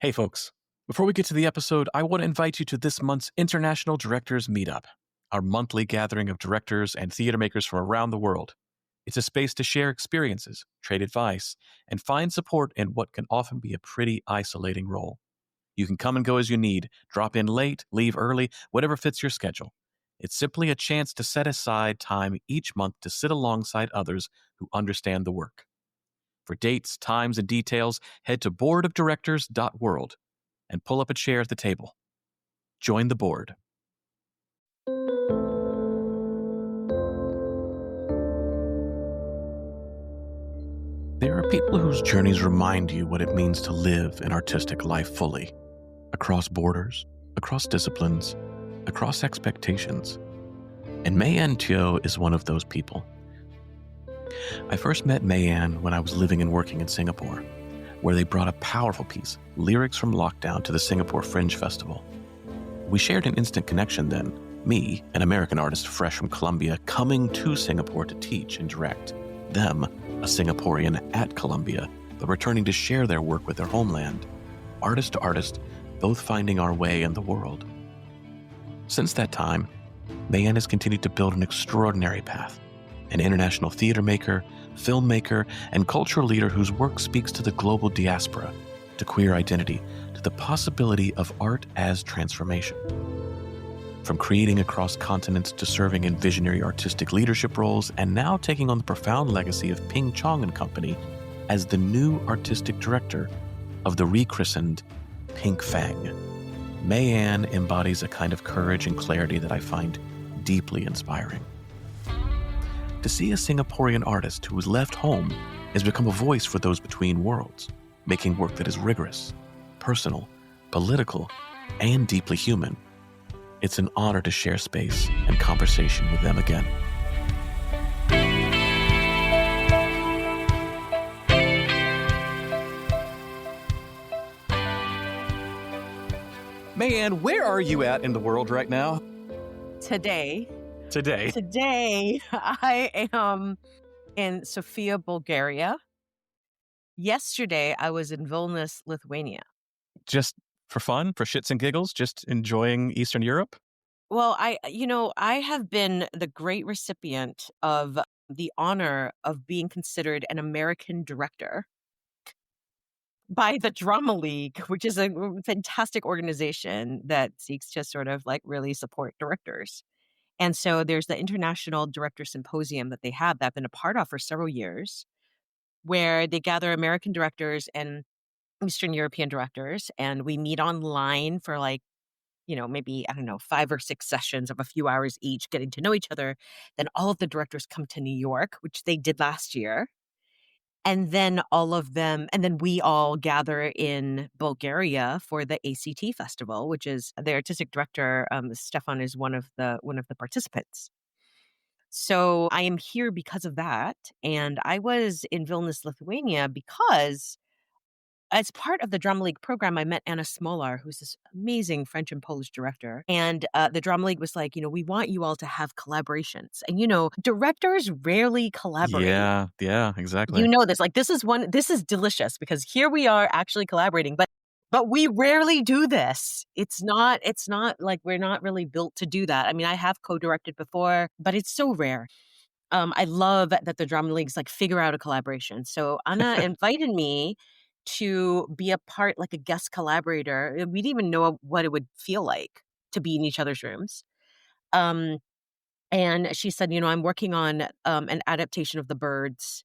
Hey folks, before we get to the episode, I want to invite you to this month's International Directors Meetup, our monthly gathering of directors and theater makers from around the world. It's a space to share experiences, trade advice, and find support in what can often be a pretty isolating role. You can come and go as you need, drop in late, leave early, whatever fits your schedule. It's simply a chance to set aside time each month to sit alongside others who understand the work. For dates, times, and details, head to boardofdirectors.world and pull up a chair at the table. Join the board. There are people whose journeys remind you what it means to live an artistic life fully, across borders, across disciplines, across expectations. And Mei Ann Teo is one of those people. I first met Mei Ann when I was living and working in Singapore, where they brought a powerful piece, Lyrics from Lockdown, to the Singapore Fringe Festival. We shared an instant connection then, me, an American artist fresh from Columbia, coming to Singapore to teach and direct, them, a Singaporean at Columbia, but returning to share their work with their homeland, artist to artist, both finding our way in the world. Since that time, Mei Ann has continued to build an extraordinary path, an international theater maker, filmmaker, and cultural leader whose work speaks to the global diaspora, to queer identity, to the possibility of art as transformation. From creating across continents to serving in visionary artistic leadership roles, and now taking on the profound legacy of Ping Chong and Company as the new artistic director of the rechristened Pink Fang. Mei Ann embodies a kind of courage and clarity that I find deeply inspiring. To see a Singaporean artist who has left home has become a voice for those between worlds, making work that is rigorous, personal, political, and deeply human. It's an honor to share space and conversation with them again. Mei Ann, where are you at in the world right now? Today, Today, I am in Sofia, Bulgaria. Yesterday, I was in Vilnius, Lithuania. just for fun, for shits and giggles, just enjoying Eastern Europe? Well, I have been the great recipient of the honor of being considered an American director by the Drama League, which is a fantastic organization that seeks to sort of like really support directors. And so there's the International Director Symposium that they have that I've been a part of for several years, where they gather American directors and Eastern European directors, and we meet online for like, maybe, 5 or 6 sessions of a few hours each, getting to know each other. Then all of the directors come to New York, which they did last year. And then we all gather in Bulgaria for the ACT Festival, which is the artistic director, Stefan is one of the participants. So I am here because of that. And I was in Vilnius, Lithuania, because as part of the Drama League program, I met Anna Smolar, who's this amazing French and Polish director. And the Drama League was like, we want you all to have collaborations. And, directors rarely collaborate. Yeah, exactly. You know this. Like, this is delicious because here we are actually collaborating. But we rarely do this. It's not like we're not really built to do that. I mean, I have co-directed before, but it's so rare. I love that the Drama Leagues like figure out a collaboration. So Anna invited me to be a part, like a guest collaborator. We didn't even know what it would feel like to be in each other's rooms. And she said, I'm working on an adaptation of The Birds,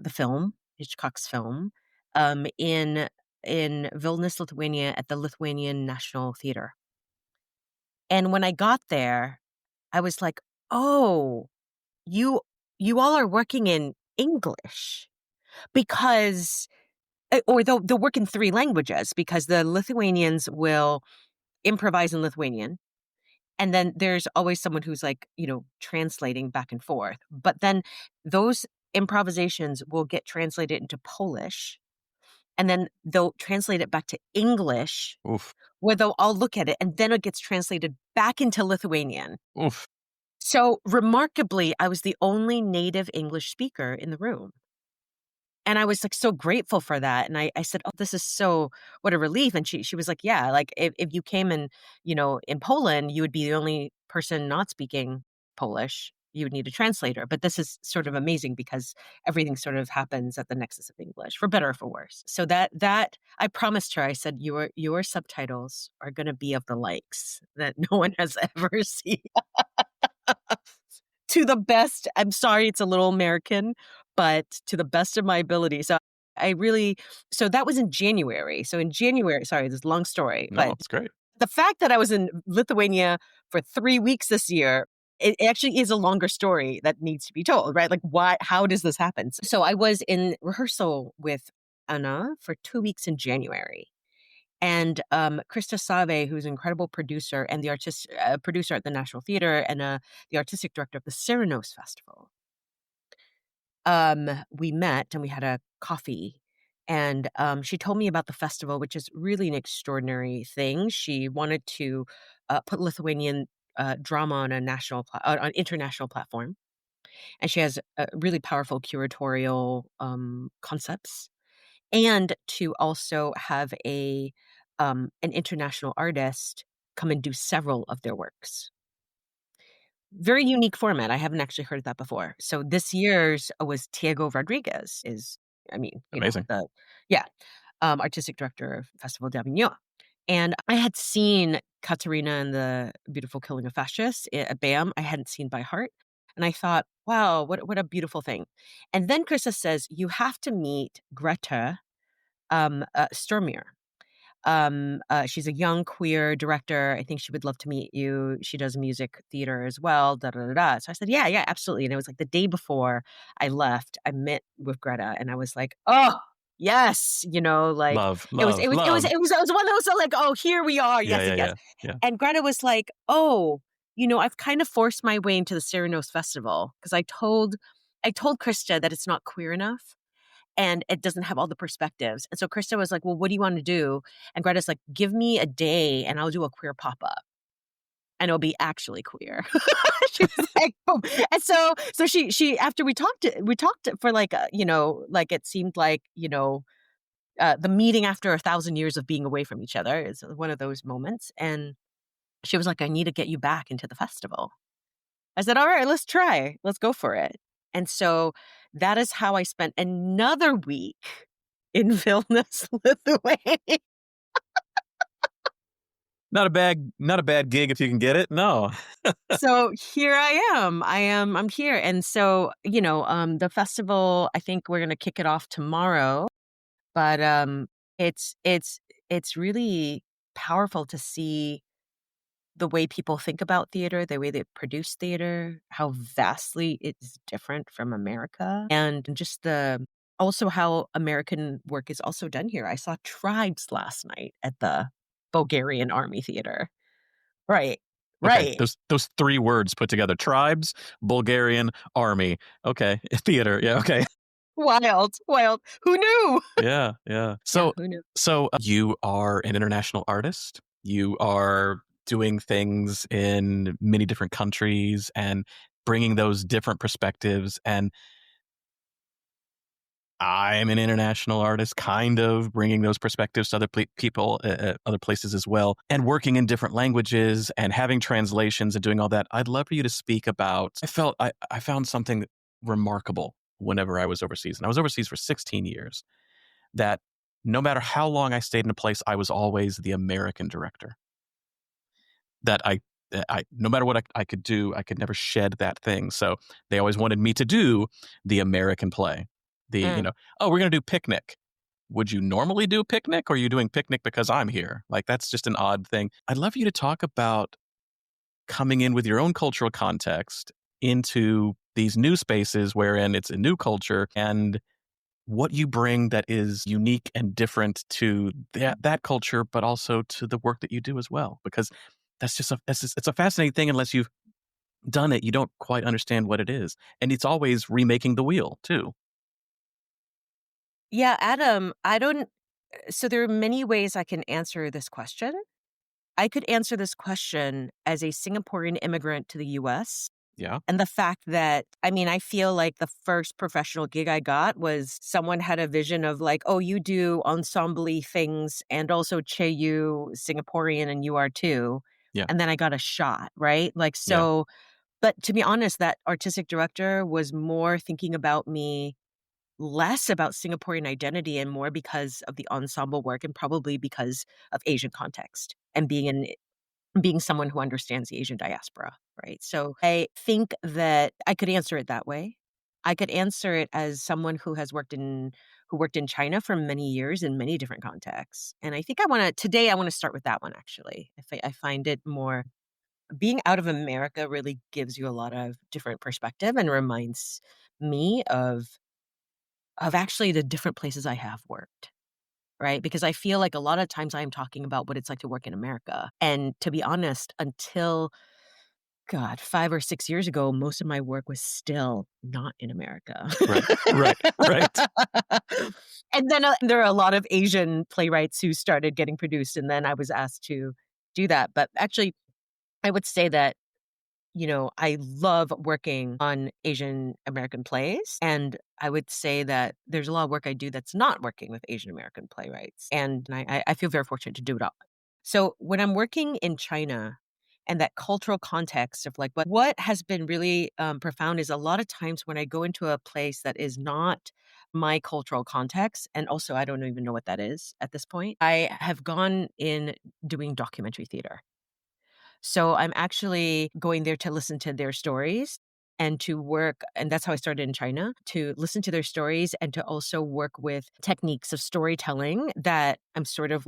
the film, Hitchcock's film, in Vilnius, Lithuania, at the Lithuanian National Theater. And when I got there, I was like, oh, you all are working in English, because, or they'll work in 3 languages, because the Lithuanians will improvise in Lithuanian. And then there's always someone who's like, translating back and forth. But then those improvisations will get translated into Polish, and then they'll translate it back to English, Oof. where they'll all look at it, and then it gets translated back into Lithuanian. Oof. So remarkably, I was the only native English speaker in the room. And I was like so grateful for that. And I said, "Oh, this is so what a relief." And she was like, "Yeah, like if you came in, in Poland, you would be the only person not speaking Polish. You would need a translator. But this is sort of amazing because everything sort of happens at the nexus of English, for better or for worse." So that I promised her, I said, your subtitles are gonna be of the likes that no one has ever seen. To the best, I'm sorry, it's a little American, but to the best of my ability. I really so that was in January. So in January, sorry, this is a long story, No, but it's great. the fact that I was in Lithuania for 3 weeks this year, it actually is a longer story that needs to be told, right? Like, how does this happen? So I was in rehearsal with Anna for 2 weeks in January. And Krista Save, who's an incredible producer and the producer at the National Theater and the artistic director of the Ceranos Festival, we met and we had a coffee. And she told me about the festival, which is really an extraordinary thing. She wanted to put Lithuanian drama on a on international platform, and she has really powerful curatorial concepts, and to also have an international artist come and do several of their works. Very unique format. I haven't actually heard of that before. So this year's was Tiago Rodriguez Amazing. the yeah, artistic director of Festival d'Avignon. And I had seen Katerina and the Beautiful Killing of Fascists at BAM. I hadn't seen by heart. And I thought, wow, what a beautiful thing. And then Krista says, you have to meet Greta Sturmier. She's a young queer director. I think she would love to meet you. She does music theater as well. Da da da da. So I said, yeah, absolutely. And it was like the day before I left, I met with Greta, and I was like, oh yes, like Love, it was love, it was it was love. it was it was one of those like, oh, here we are. Yeah, Yes, yeah, yes, yes. yeah, yeah. And Greta was like, oh, I've kind of forced my way into the Ceranos Festival because I told Krista that it's not queer enough and it doesn't have all the perspectives. And so Krista was like, well, what do you want to do? And Greta's like, give me a day and I'll do a queer pop-up. And it'll be actually queer. She was like, boom. And so she after we talked for like, like it seemed like, the meeting after 1,000 years of being away from each other is one of those moments. And she was like, I need to get you back into the festival. I said, all right, let's try. Let's go for it. And so that is how I spent another week in Vilnius, Lithuania. Not a bad gig if you can get it. No. So here I am. I'm here. And so, the festival, I think we're gonna kick it off tomorrow. But it's really powerful to see the way people think about theater, the way they produce theater, how vastly it's different from America, and just also how American work is also done here. I saw Tribes last night at the Bulgarian Army Theater. Right. Okay, Right. those three words put together: tribes, Bulgarian, army. Okay, theater. Yeah. Okay. Wild. Wild. Who knew? Yeah. Yeah. Yeah, So who knew? you are an international artist. You are doing things in many different countries and bringing those different perspectives. And I'm an international artist, kind of bringing those perspectives to other people, other places as well, and working in different languages and having translations and doing all that. I'd love for you to speak about. I found something remarkable whenever I was overseas, and I was overseas for 16 years. That no matter how long I stayed in a place, I was always the American director. That no matter what I could do, I could never shed that thing. So they always wanted me to do the American play. Mm. Oh, we're going to do Picnic. Would you normally do Picnic, or are you doing Picnic because I'm here? Like, that's just an odd thing. I'd love you to talk about coming in with your own cultural context into these new spaces wherein it's a new culture, and what you bring that is unique and different to that culture, but also to the work that you do as well. Because it's a fascinating thing. Unless you've done it, you don't quite understand what it is. And it's always remaking the wheel too. Yeah, Adam, I don't so there are many ways I can answer this question. I could answer this question as a Singaporean immigrant to the US Yeah. And the fact that, I mean, I feel like the first professional gig I got was someone had a vision of like, oh, you do ensemble things and also Che you Singaporean and you are too. Yeah. And then I got a shot, right? Like, Yeah. so, but to be honest, that artistic director was more thinking about me, less about Singaporean identity and more because of the ensemble work and probably because of Asian context and being someone who understands the Asian diaspora, right? So I think that I could answer it that way. I could answer it as someone who worked in China for many years in many different contexts. And I think today I want to start with that one actually. I find it more, being out of America really gives you a lot of different perspective and reminds me of actually the different places I have worked. Right? Because I feel like a lot of times I am talking about what it's like to work in America. And to be honest, until, God, 5 or 6 years ago, most of my work was still not in America. Right. Right. Right. And then there are a lot of Asian playwrights who started getting produced, and then I was asked to do that. But actually, I would say that I love working on Asian American plays. And I would say that there's a lot of work I do that's not working with Asian American playwrights. And I feel very fortunate to do it all. So when I'm working in China and that cultural context of like what has been really profound is a lot of times when I go into a place that is not my cultural context, and also I don't even know what that is at this point, I have gone in doing documentary theater. So I'm actually going there to listen to their stories and to work, and that's how I started in China, to listen to their stories and to also work with techniques of storytelling that I'm sort of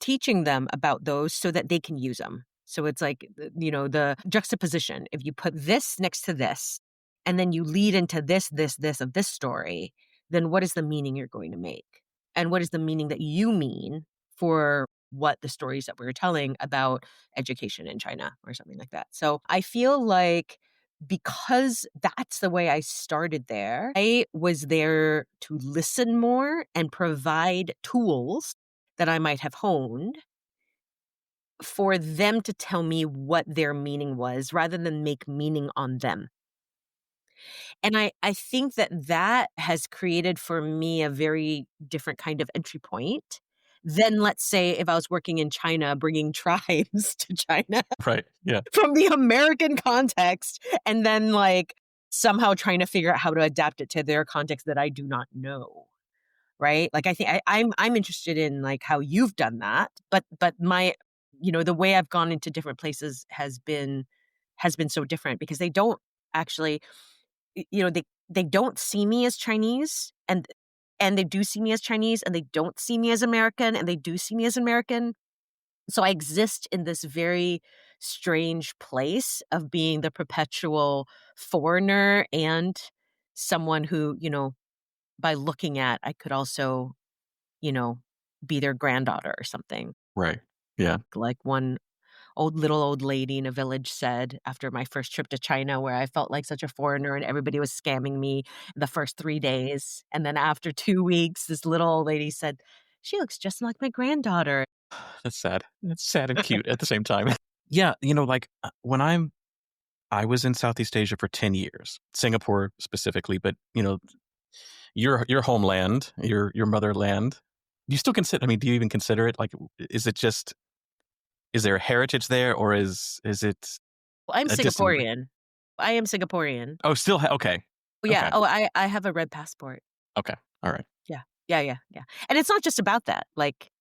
teaching them about those so that they can use them. So it's like, the juxtaposition. If you put this next to this, and then you lead into this of this story, then what is the meaning you're going to make? And what is the meaning that you mean for what the stories that we're telling about education in China or something like that? So I feel like because that's the way I started there, I was there to listen more and provide tools that I might have honed for them to tell me what their meaning was rather than make meaning on them. And I think that has created for me a very different kind of entry point than, let's say, if I was working in China, bringing tribes to China Right. Yeah. from the American context and then like somehow trying to figure out how to adapt it to their context that I do not know. Right? Like I think I'm interested in like how you've done that, but my the way I've gone into different places has been so different because they don't actually they don't see me as Chinese and they do see me as Chinese and they don't see me as American and they do see me as American. So I exist in this very strange place of being the perpetual foreigner and someone who, by looking at, I could also you know, be their granddaughter or something. Right. Yeah. Like one little old lady in a village said after my first trip to China where I felt like such a foreigner and everybody was scamming me the first 3 days. And then after 2 weeks, this little old lady said, "She looks just like my granddaughter." That's sad. It's sad and cute at the same time. Yeah. When I was in Southeast Asia for 10 years, Singapore specifically, but, your homeland, your motherland, do you still consider, do you even consider it? Like, is there a heritage there or is it Well, I'm a distant? Singaporean. I am Singaporean. Oh, still, okay. Yeah. Okay. Oh, I have a red passport. Okay. All right. Yeah. Yeah, yeah, yeah. And it's not just about that. Like,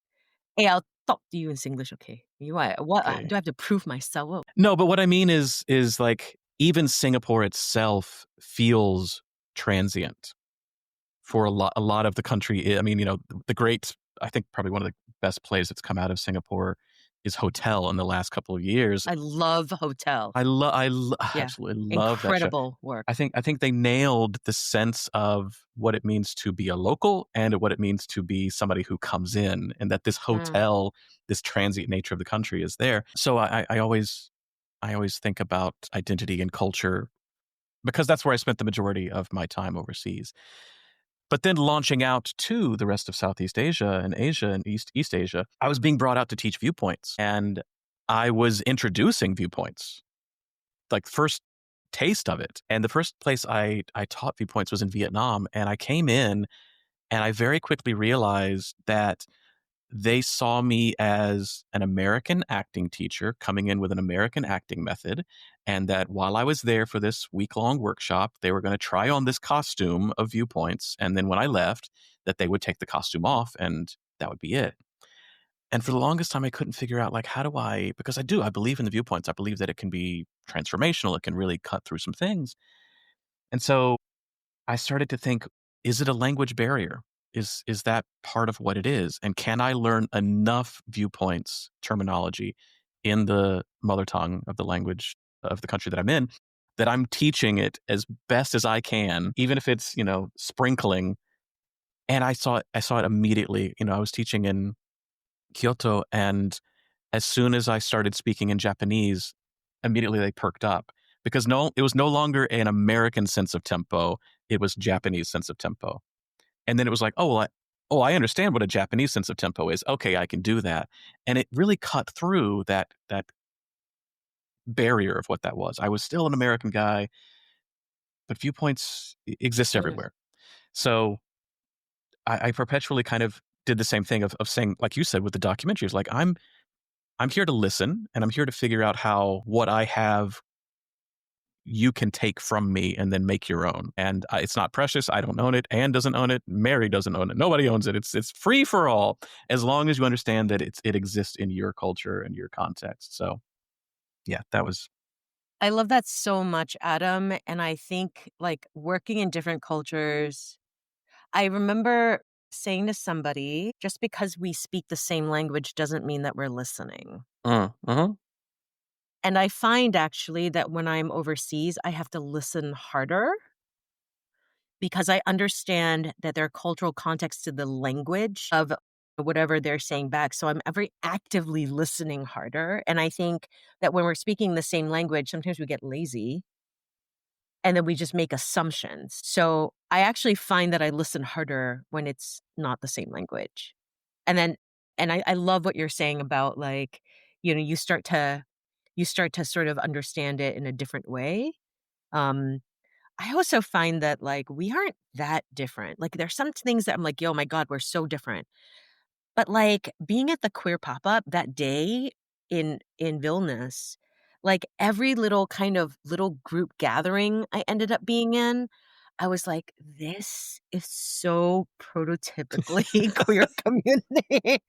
"Hey, I'll talk to you in Singlish, okay? What Okay. do I have to prove myself?" Oh, No, but what I mean is like even Singapore itself feels transient for a lot of the country. The great, I think probably one of the best plays that's come out of Singapore is Hotel in the last couple of years. I love Hotel. Yeah. Absolutely love that show. Incredible work. I think they nailed the sense of what it means to be a local and what it means to be somebody who comes in, and that this hotel, this transient nature of the country is there. So I always think about identity and culture because that's where I spent the majority of my time overseas. But then launching out to the rest of Southeast Asia and Asia and East Asia, I was being brought out to teach viewpoints, and I was introducing viewpoints like first taste of it. And the first place I taught viewpoints was in Vietnam. And I came in and I very quickly realized that they saw me as an American acting teacher coming in with an American acting method. And that while I was there for this week-long workshop, they were going to try on this costume of viewpoints. And then when I left, that they would take the costume off and that would be it. And for the longest time, I couldn't figure out, like, how do I, because I believe in the viewpoints. I believe that it can be transformational. It can really cut through some things. And so I started to think, is it a language barrier? Is that part of what it is? And can I learn enough viewpoints, terminology in the mother tongue of the language of the country that I'm in, that I'm teaching it as best as I can, even if it's, sprinkling. And I saw it immediately. I was teaching in Kyoto, and as soon as I started speaking in Japanese, immediately they perked up because it was no longer an American sense of tempo. It was Japanese sense of tempo. And then it was like, oh, well, I understand what a Japanese sense of tempo is. Okay, I can do that. And it really cut through that barrier of what that was. I was still an American guy, but viewpoints exist everywhere. So I perpetually kind of did the same thing of saying, like you said with the documentaries, like I'm here to listen and I'm here to figure out how what I have you can take from me and then make your own. And it's not precious. I don't own it. Anne doesn't own it. Mary doesn't own it. Nobody owns it. It's free for all, as long as you understand that it exists in your culture and your context. So yeah, that was. I love that so much, Adam. And I think like working in different cultures, I remember saying to somebody, just because we speak the same language doesn't mean that we're listening. Uh-huh. And I find actually that when I'm overseas, I have to listen harder because I understand that there are cultural contexts to the language of whatever they're saying back. So I'm very actively listening harder. And I think that when we're speaking the same language, sometimes we get lazy and then we just make assumptions. So I actually find that I listen harder when it's not the same language. And then, and I love what you're saying about like, you start to sort of understand it in a different way. Um, I also find that like we aren't that different. Like there's some things that I'm like, yo, my God, we're so different. But like being at the queer pop-up that day in Vilnius, like every little kind of little group gathering I ended up being in, I was like, this is so prototypically queer community.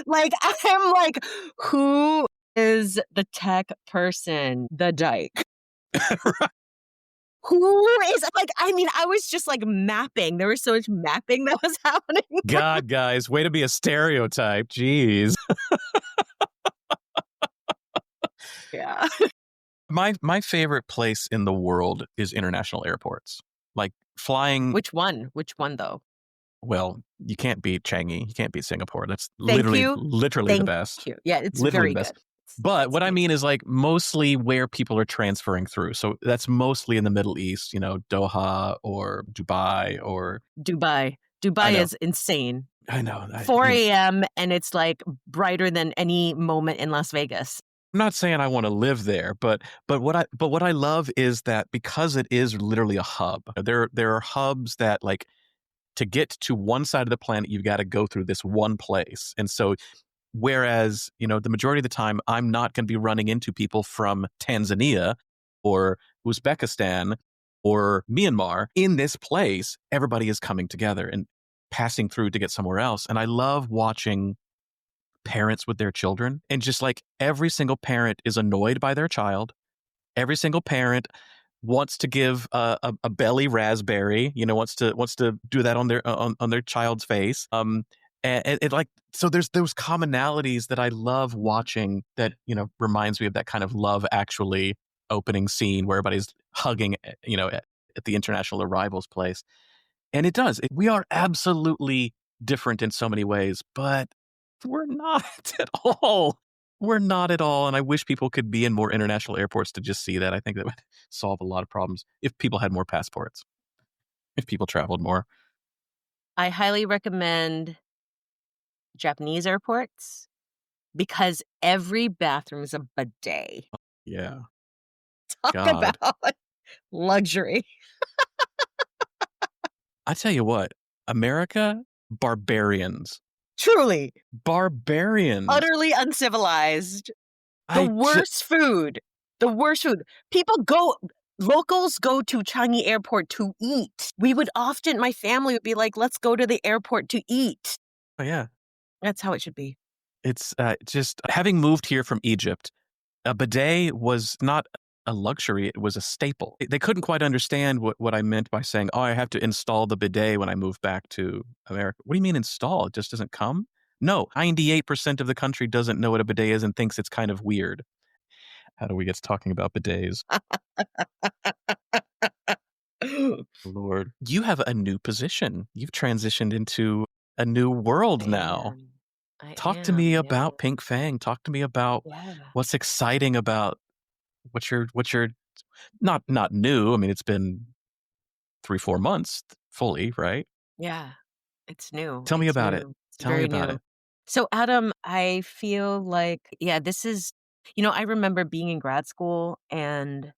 Like I'm like, who is the tech person? The dyke. Who is like, I mean, I was just like mapping. There was so much mapping that was happening. God, guys, way to be a stereotype. Jeez. Yeah. My favorite place in the world is international airports. Like flying. Which one? Which one though? Well, you can't beat Changi. You can't beat Singapore. That's Thank literally you. the best. Thank you. Yeah, it's Literally very the best. good. But what I mean is like mostly where people are transferring through. So that's mostly in the Middle East, Doha or Dubai or. Dubai. Dubai is insane. I know. 4 a.m. and it's like brighter than any moment in Las Vegas. I'm not saying I want to live there, but what I love is that because it is literally a hub. There are hubs that like to get to one side of the planet, you've got to go through this one place. And so whereas, the majority of the time, I'm not going to be running into people from Tanzania or Uzbekistan or Myanmar. In this place, everybody is coming together and passing through to get somewhere else. And I love watching parents with their children. And just like every single parent is annoyed by their child. Every single parent wants to give a belly raspberry, wants to do that on their on their child's face. And it like, so there's those commonalities that I love watching that, reminds me of that kind of Love Actually opening scene where everybody's hugging, at the international arrivals place. And it does. We are absolutely different in so many ways, but we're not at all. We're not at all. And I wish people could be in more international airports to just see that. I think that would solve a lot of problems if people had more passports, if people traveled more. I highly recommend Japanese airports because every bathroom is a bidet. Yeah. God. about luxury. I tell you what, America, barbarians. Truly, Barbarians. utterly uncivilized. The I worst food. The worst food. Locals go to Changi Airport to eat. My family would be like, let's go to the airport to eat. Oh, yeah. That's how it should be. It's just having moved here from Egypt, a bidet was not a luxury, it was a staple. They couldn't quite understand what I meant by saying, oh, I have to install the bidet when I move back to America. What do you mean install? It just doesn't come? No, 98% of the country doesn't know what a bidet is and thinks it's kind of weird. How do we get to talking about bidets? Lord. You have a new position. You've transitioned into a new world now. Talk to me about Pink Fang. Talk to me about what's exciting about what you're not new. I mean, it's been 3-4 months fully, right? Yeah, it's new. Tell me about it. It's Tell me very about new. it. So, Adam, I feel like, this is, I remember being in grad school and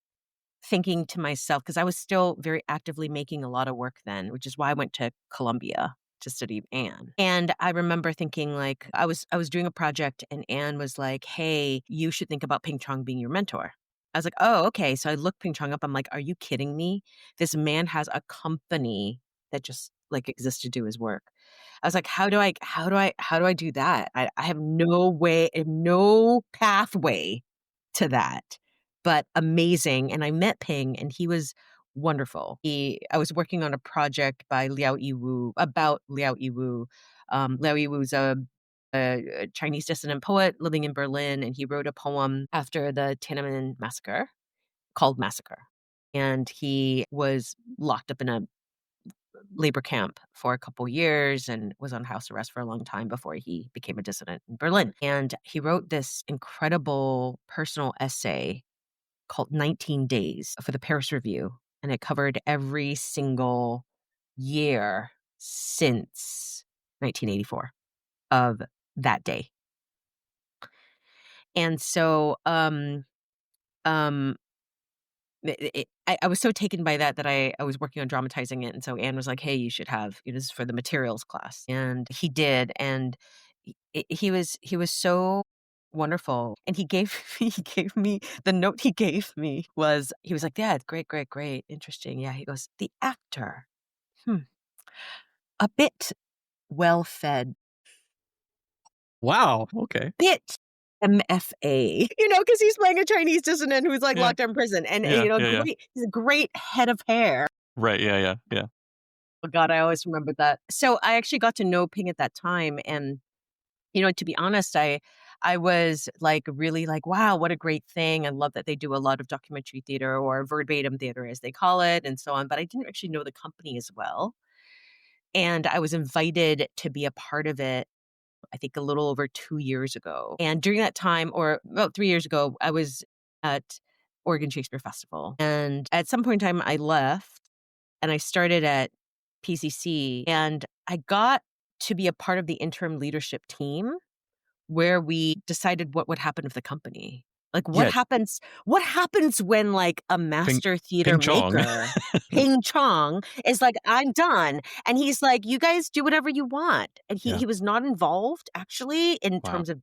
thinking to myself, because I was still very actively making a lot of work then, which is why I went to Columbia to study Anne. And I remember thinking, like, I was doing a project and Anne was like, hey, you should think about Ping Chong being your mentor. I was like, oh, okay. So I looked Ping Chong up. I'm like, are you kidding me? This man has a company that just like exists to do his work. I was like, how do I do that? I have no way, no pathway to that, but amazing. And I met Ping and he was wonderful. I was working on a project by Liao Yiwu about Liao Yiwu. Liao Yiwu is a Chinese dissident poet living in Berlin, and he wrote a poem after the Tiananmen massacre called Massacre. And he was locked up in a labor camp for a couple years and was on house arrest for a long time before he became a dissident in Berlin. And he wrote this incredible personal essay called 19 Days for the Paris Review. And it covered every single year since 1984 of that day. And so I was so taken by that I was working on dramatizing it. And so Anne was like, hey, you should have, this is for the materials class. And he did. And he was so wonderful. And he gave me the note he gave me was, he was like, yeah, it's great, great, great. Interesting. Yeah. He goes, the actor, a bit well fed. Wow. Okay. Bit MFA, because he's playing a Chinese dissident who's like locked up in prison. And, he's a great head of hair. Right. Yeah. Oh God, I always remember that. So I actually got to know Ping at that time. And, to be honest, I was like, really like, wow, what a great thing. I love that they do a lot of documentary theater or verbatim theater as they call it and so on. But I didn't actually know the company as well. And I was invited to be a part of it, I think a little over 2 years ago. And during that time, or about 3 years ago, I was at Oregon Shakespeare Festival. And at some point in time, I left and I started at PCC. And I got to be a part of the interim leadership team where we decided what would happen with the company. Like what happens when like a master theater maker, Ping Chong, is like, I'm done. And he's like, you guys do whatever you want. And he was not involved actually in terms of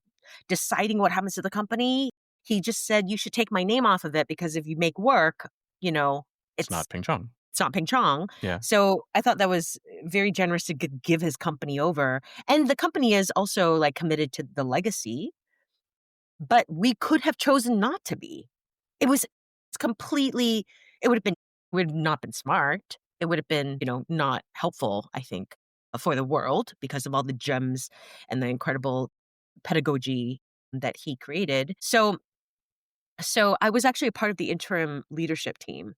deciding what happens to the company. He just said, you should take my name off of it because if you make work, it's not Ping Chong. It's not Ping Chong. Yeah. So I thought that was very generous to give his company over. And the company is also like committed to the legacy. But we could have chosen not to be. It would have not been smart. It would have been, not helpful, I think, for the world because of all the gems and the incredible pedagogy that he created. So I was actually a part of the interim leadership team.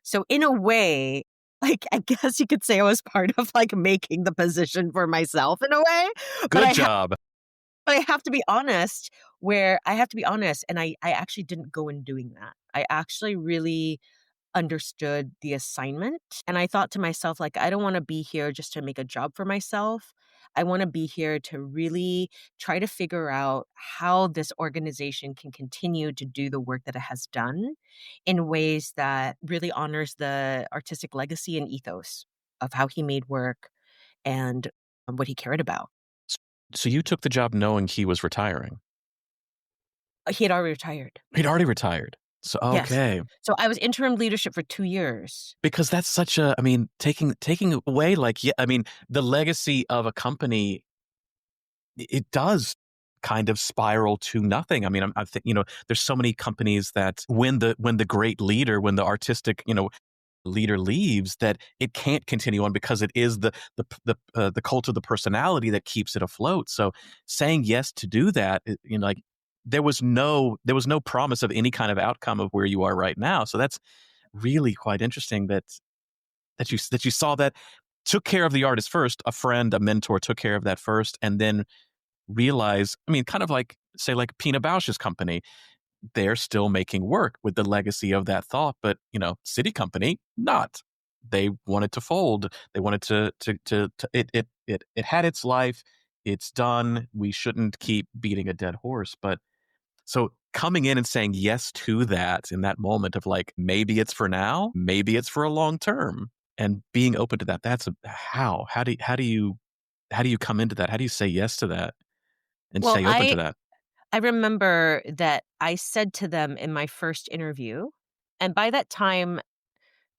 So in a way, like, I guess you could say I was part of like making the position for myself in a way. Good job. But I have to be honest, and I actually didn't go in doing that. I actually really understood the assignment. And I thought to myself, like, I don't want to be here just to make a job for myself. I want to be here to really try to figure out how this organization can continue to do the work that it has done in ways that really honors the artistic legacy and ethos of how he made work and what he cared about. So you took the job knowing he was retiring? He had already retired. He'd already retired. So, Yes. okay. So I was interim leadership for 2 years. Because that's such a, I mean, taking away, like, yeah, I mean, the legacy of a company, it does kind of spiral to nothing. I mean, I think, there's so many companies that when the great leader, when the artistic, leader leaves, that it can't continue on because it is the cult of the personality that keeps it afloat. So saying yes to do that, like, there was no promise of any kind of outcome of where you are right now. So that's really quite interesting that you saw that, took care of the artist first, a friend, a mentor took care of that first, and then realize, I mean, kind of like, say, like Pina Bausch's company, they're still making work with the legacy of that thought, but, City Company, not. They wanted to fold. They wanted to it had its life. It's done. We shouldn't keep beating a dead horse. But so coming in and saying yes to that in that moment of, like, maybe it's for now, maybe it's for a long term, and being open to that, that's how do you come into that? How do you say yes to that and Well, stay open to I that? I remember that I said to them in my first interview, and by that time,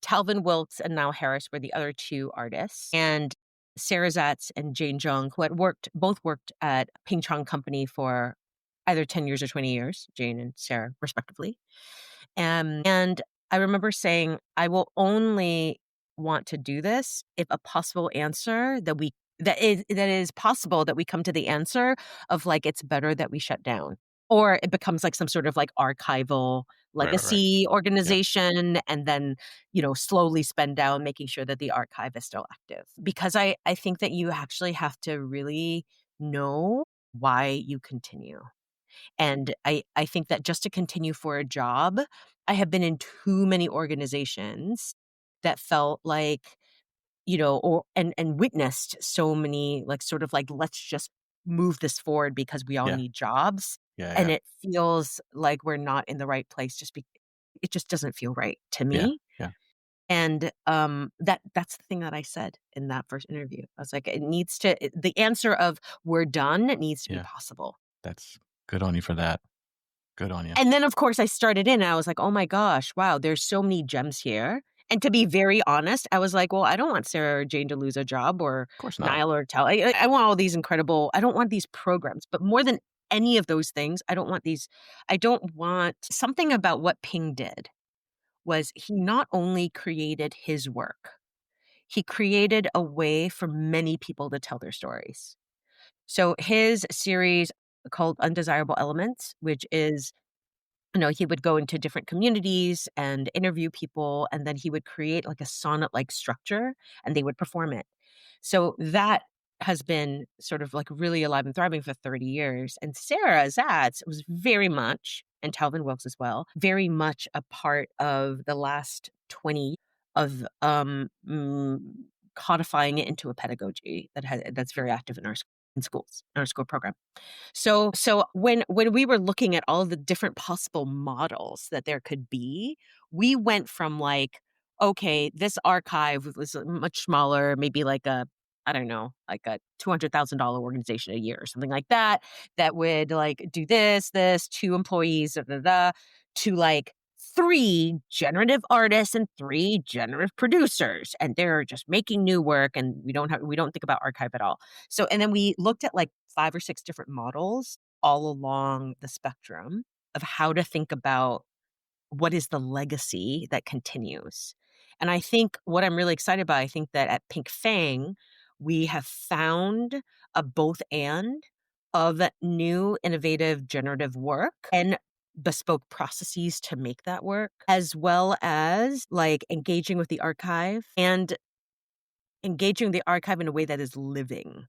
Talvin Wilkes and Niall Harris were the other 2 artists, and Sarah Zatz and Jane Jung, who had both worked at Ping Chong Company for either 10 years or 20 years, Jane and Sarah, respectively. And I remember saying, "I will only want to do this if a possible answer that is possible that we come to the answer of, like, it's better that we shut down, or it becomes like some sort of, like, archival Right, right, right. legacy Yeah, organization, and then, slowly spend down making sure that the archive is still active." Because I think that you actually have to really know why you continue. And I think that just to continue for a job, I have been in too many organizations that felt like, or and witnessed so many, like, sort of like, let's just move this forward because we all yeah, need jobs. yeah, And yeah, it feels like we're not in the right place, it just doesn't feel right to yeah, me. yeah, And that's the thing that I said in that first interview. I was like, the answer of we're done, it needs to be yeah. possible. That's good on you for that. Good on you. Of And then, of course, I started in and I was like, "Oh my gosh, wow, there's so many gems here." And to be very honest, I was like, "Well, I don't want Sarah or Jane to lose a job, or course not. Niall or Tal. I want all these incredible, I don't want these programs, but more than any of those things, I don't want something about what Ping did was he not only created his work, he created a way for many people to tell their stories. So his series called Undesirable Elements, which is, he would go into different communities and interview people, and then he would create like a sonnet-like structure, and they would perform it. So that has been sort of like really alive and thriving for 30 years. And Sarah Zatz was very much, and Talvin Wilkes as well, very much a part of the last 20 of codifying it into a pedagogy that's very active in in schools, in our school program. So when we were looking at all the different possible models that there could be, we went from like, okay, this archive was much smaller, maybe like I don't know, like a $200,000 organization a year or something like that, that would like do this, 2 employees, da, da, da, to like 3 generative artists and 3 generative producers, and they're just making new work, and we don't think about archive at all. So, and then we looked at like 5 or 6 different models all along the spectrum of how to think about what is the legacy that continues. And I think what I'm really excited about, I think that at Pink Fang, we have found a both and of new innovative generative work and bespoke processes to make that work, as well as like engaging with the archive and engaging the archive in a way that is living.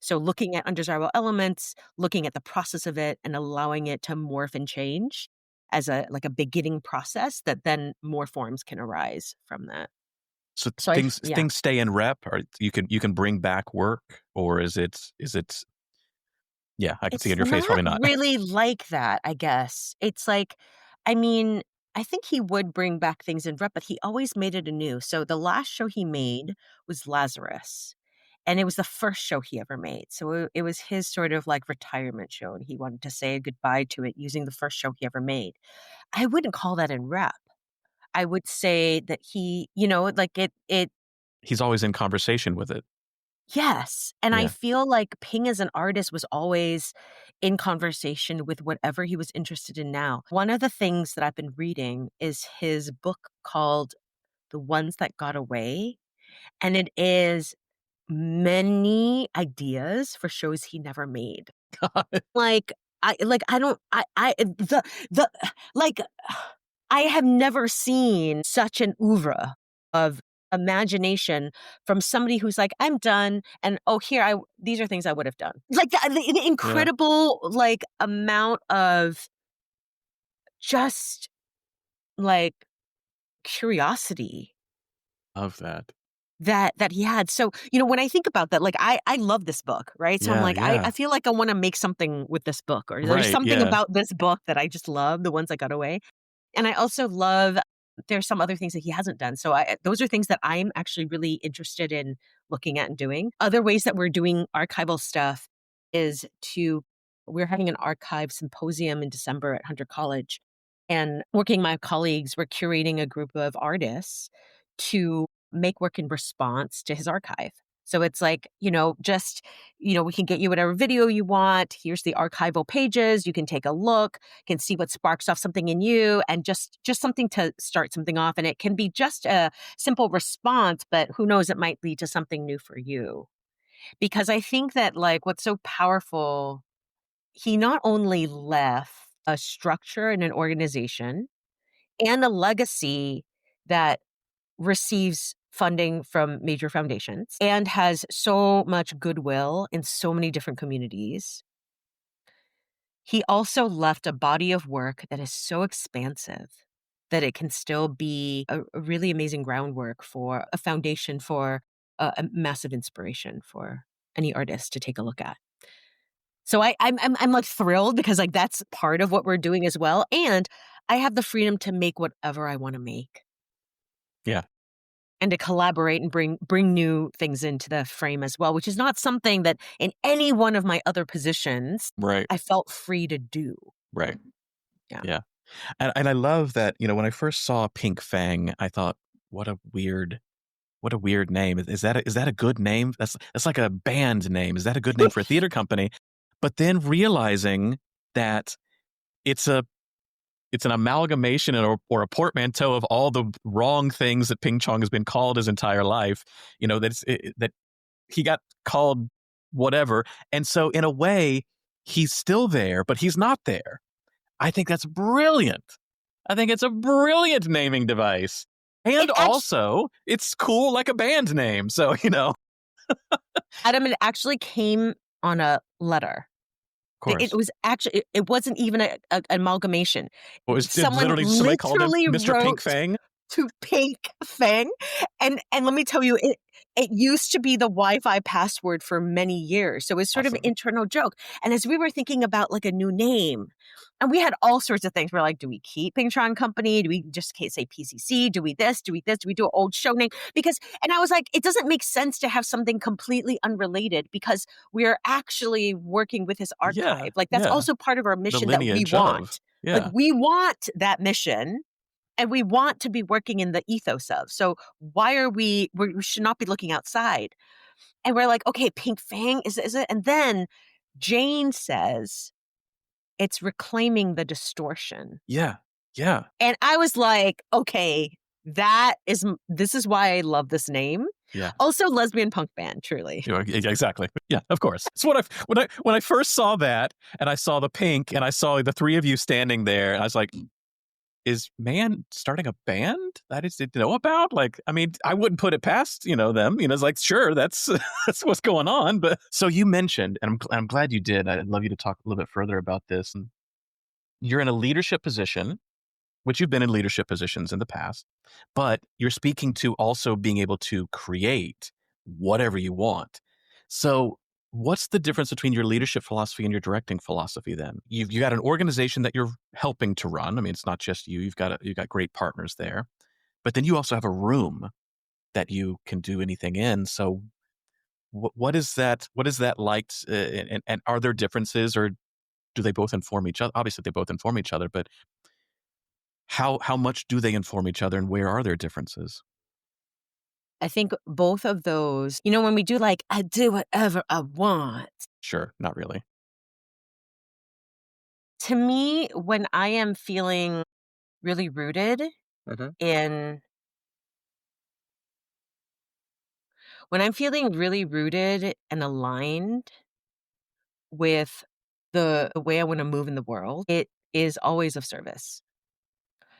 So looking at undesirable elements, looking at the process of it and allowing it to morph and change. as a beginning process that then more forms can arise from that. So So things stay in rep, or you can bring back work, or is it? Yeah, I can see it's in your face, not probably not. really like that, I guess. It's like, I mean, I think he would bring back things in rep, but he always made it anew. So the last show he made was Lazarus. And it was the first show he ever made. So it was his sort of like retirement show, and he wanted to say goodbye to it using the first show he ever made. I wouldn't call that in rep. I would say that he, like it He's always in conversation with it. yes. And I Yeah. feel like Ping as an artist was always in conversation with whatever he was interested in now. One of the things that I've been reading is his book called The Ones That Got Away. And it is many ideas for shows he never made. Like, I don't, the, like, I have never seen such an oeuvre of imagination from somebody who's like, I'm done. And oh, these are things I would have done. Like the Yeah. incredible, like, amount of just like curiosity Of that. that he had. So, when I think about that, like I love this book, right? So I'm Yeah, like, I yeah. feel like I want to make something with this book, or there's Right, something yeah. about this book that I just love, The Ones That Got Away. And I also love there's some other things that he hasn't done. So those are things that I'm actually really interested in looking at and doing. Other ways that we're doing archival stuff is we're having an archive symposium in December at Hunter College. And working my colleagues, we're curating a group of artists to make work in response to his archive. So it's like, we can get you whatever video you want. Here's the archival pages. You can take a look, can see what sparks off something in you, and just something to start something off. And it can be just a simple response, but who knows, it might lead to something new for you. Because I think that, like, what's so powerful, he not only left a structure and an organization and a legacy that receives funding from major foundations and has so much goodwill in so many different communities. He also left a body of work that is so expansive that it can still be a really amazing groundwork for a foundation for a massive inspiration for any artist to take a look at. So I'm like thrilled because like that's part of what we're doing as well, and I have the freedom to make whatever I want to make. Yeah. And to collaborate and bring new things into the frame as well, which is not something that in any one of my other positions Right. I felt free to do. Right. Yeah. Yeah. And I love that, when I first saw Pink Fang, I thought, what a weird name. Is that a good name? That's like a band name. Is that a good name for a theater company? But then realizing that it's an amalgamation or a portmanteau of all the wrong things that Ping Chong has been called his entire life, that he got called whatever. And so in a way, he's still there, but he's not there. I think that's brilliant. I think it's a brilliant naming device. And also, it's cool like a band name. So, Adam, it actually came on a letter. Of course. It was actually, it wasn't even an amalgamation. Somebody called him Mr. wrote Pink Fang? To Pink Fang. And let me tell you, it used to be the Wi-Fi password for many years. So it was sort of an internal joke. And as we were thinking about like a new name, and we had all sorts of things. We're like, do we keep Ping Chong Company? Do we just say PCC? Do we this? Do we this? Do we do an old show name? And I was like, it doesn't make sense to have something completely unrelated because we're actually working with his archive. Yeah, like that's also part of our mission that we want. Yeah. Like we want that mission. And we want to be working in the ethos of. So why are we should not be looking outside. And we're like, okay, Pink Fang, is it? And then Jane says, it's reclaiming the distortion. Yeah. Yeah. And I was like, okay, this is why I love this name. Yeah. Also lesbian punk band, truly. Exactly. Yeah, of course. So when I first saw that and I saw the pink and I saw the three of you standing there, and I was like, is Mei Ann starting a band that I didn't know about? Like, I mean, I wouldn't put it past, them. It's like, sure, that's what's going on. But so you mentioned, and I'm glad you did. I'd love you to talk a little bit further about this. And you're in a leadership position which you've been in leadership positions in the past, but you're speaking to also being able to create whatever you want. So what's the difference between your leadership philosophy and your directing philosophy then? You got an organization that you're helping to run. I mean, it's not just you. You've got great partners there. But then you also have a room that you can do anything in. So what is that like? And are there differences, or do they both inform each other? Obviously, they both inform each other, but how much do they inform each other, and where are there differences? I think both of those, when we do like, I do whatever I want. Sure, not really. To me, when I am feeling really rooted in, when I'm feeling really rooted and aligned with the way I want to move in the world, it is always of service.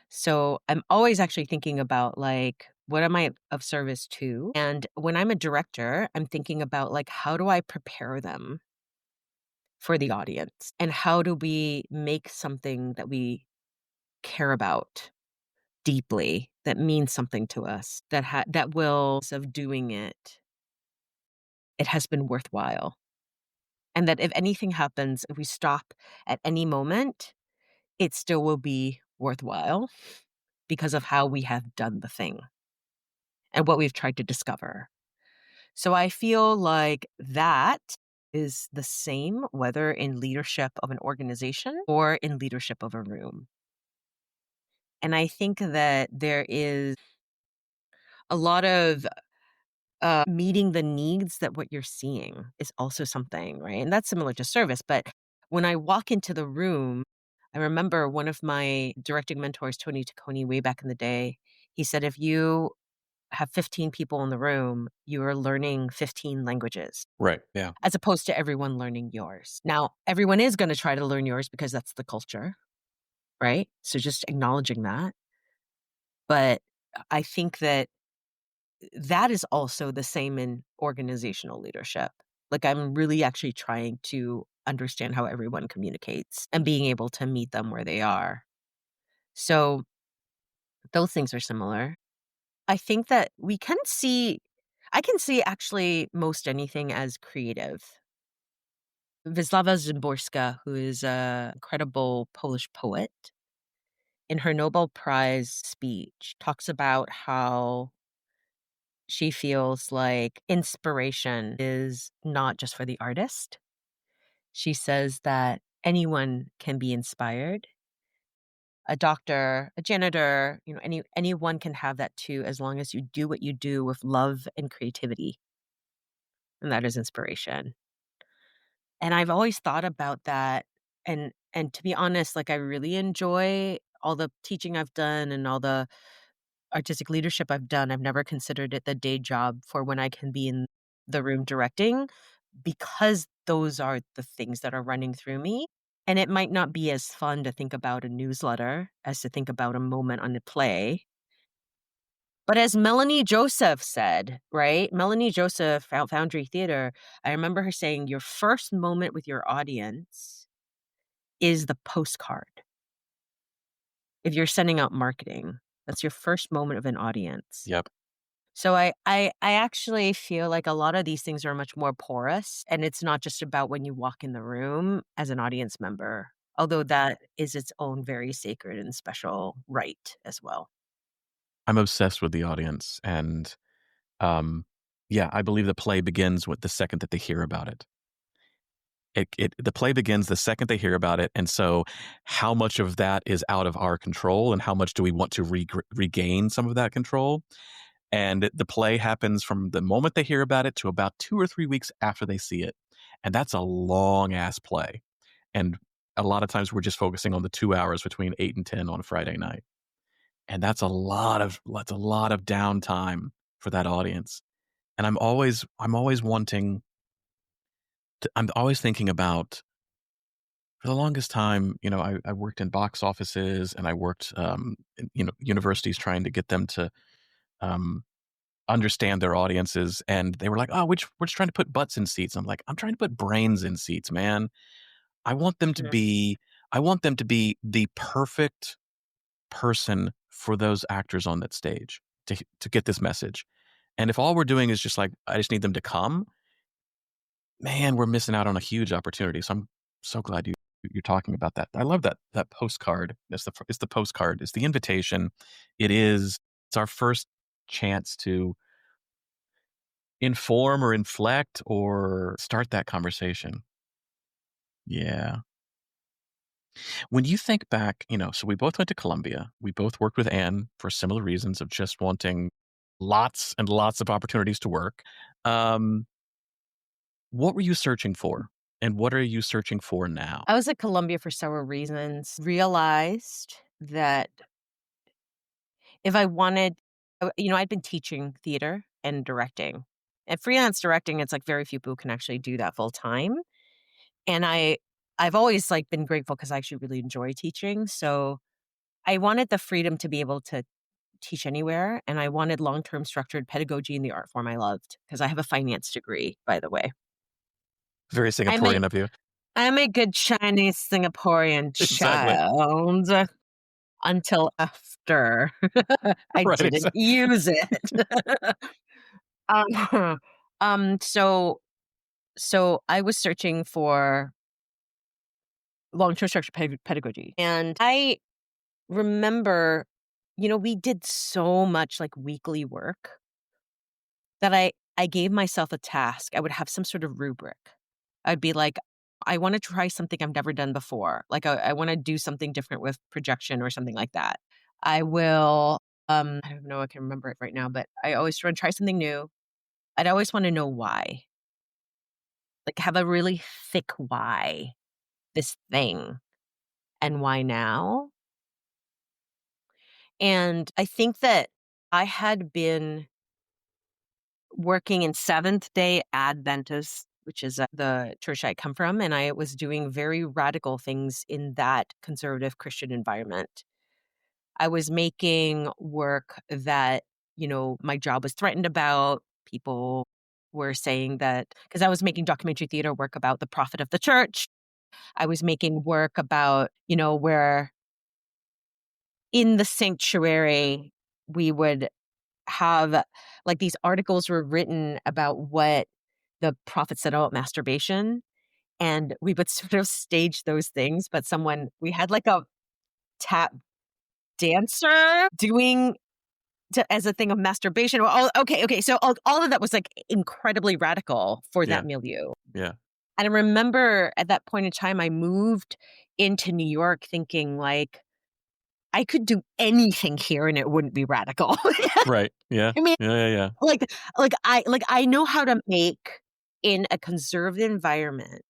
So I'm always actually thinking about like, what am I of service to? And when I'm a director, I'm thinking about like, how do I prepare them for the audience? And how do we make something that we care about deeply, that means something to us, that will of doing it has been worthwhile. And that if anything happens, if we stop at any moment, it still will be worthwhile because of how we have done the thing and what we've tried to discover. So I feel like that is the same whether in leadership of an organization or in leadership of a room. And I think that there is a lot of meeting the needs that what you're seeing is also something, right? And that's similar to service. But when I walk into the room, I remember one of my directing mentors, Tony Tacconi, way back in the day, he said, if you have 15 people in the room, you are learning 15 languages. Right. Yeah. As opposed to everyone learning yours. Now, everyone is going to try to learn yours because that's the culture, right? So just acknowledging that. But I think that that is also the same in organizational leadership. Like I'm really actually trying to understand how everyone communicates and being able to meet them where they are. So those things are similar. I think that I can see actually most anything as creative. Wisława Szymborska, who is an incredible Polish poet, in her Nobel Prize speech, talks about how she feels like inspiration is not just for the artist. She says that anyone can be inspired. A doctor, a janitor, anyone can have that too, as long as you do what you do with love and creativity. And that is inspiration. And I've always thought about that. And to be honest, like I really enjoy all the teaching I've done and all the artistic leadership I've done. I've never considered it the day job for when I can be in the room directing because those are the things that are running through me. And it might not be as fun to think about a newsletter as to think about a moment on the play. But as Melanie Joseph said, right? Melanie Joseph, Foundry Theater, I remember her saying, your first moment with your audience is the postcard. If you're sending out marketing, that's your first moment of an audience. Yep. So I actually feel like a lot of these things are much more porous, and it's not just about when you walk in the room as an audience member, although that is its own very sacred and special right as well. I'm obsessed with the audience, and yeah, I believe the play begins with the second that they hear about it. The play begins the second they hear about it, and so how much of that is out of our control, and how much do we want to regain some of that control? And the play happens from the moment they hear about it to about 2 or 3 weeks after they see it, and that's a long ass play. And a lot of times we're just focusing on the 2 hours between 8 and 10 on a Friday night, and that's a lot of downtime for that audience. And I'm always wanting I'm always thinking about, for the longest time, I worked in box offices, and I worked, in, universities trying to get them to um, understand their audiences. And they were like, oh, we're just trying to put butts in seats. I'm like, I'm trying to put brains in seats, man. I want them to Mhm. be, I want them to be the perfect person for those actors on that stage to get this message. And if all we're doing is just like, I just need them to come, man, we're missing out on a huge opportunity. So I'm so glad you're talking about that. I love that postcard. It's the postcard. It's the invitation. It's our first chance to inform or inflect or start that conversation. Yeah. When you think back, so we both went to Columbia. We both worked with Anne for similar reasons of just wanting lots and lots of opportunities to work. What were you searching for? And what are you searching for now? I was at Columbia for several reasons. Realized that if I wanted, I'd been teaching theater and directing. And freelance directing, it's like very few people can actually do that full time. And I've always like been grateful because I actually really enjoy teaching. So I wanted the freedom to be able to teach anywhere, and I wanted long-term structured pedagogy in the art form I loved because I have a finance degree, by the way. Very I'm a Singaporean of you. I'm a good Chinese Singaporean Exactly. child until after I Right. didn't use it. Um, so I was searching for long-term structured pedagogy, and I remember, we did so much like weekly work that I gave myself a task. I would have some sort of rubric. I'd be like, I want to try something I've never done before. Like I want to do something different with projection or something like that. I will I don't know, I can remember it right now, but I always want to try something new. I'd always want to know why. Like have a really thick why this thing and why now. And I think that I had been working in Seventh-day Adventist, which is the church I come from, and I was doing very radical things in that conservative Christian environment. I was making work that, my job was threatened about. People were saying that because I was making documentary theater work about the prophet of the church. I was making work about, where in the sanctuary we would have like these articles were written about what the prophet said about masturbation, and we would sort of stage those things, but we had like a tap dancer doing as a thing of masturbation. Well, okay. So all of that was like incredibly radical for Yeah. that milieu. Yeah. And I remember at that point in time, I moved into New York thinking like I could do anything here and it wouldn't be radical. Right. Yeah. I mean, Yeah. I know how to make in a conservative environment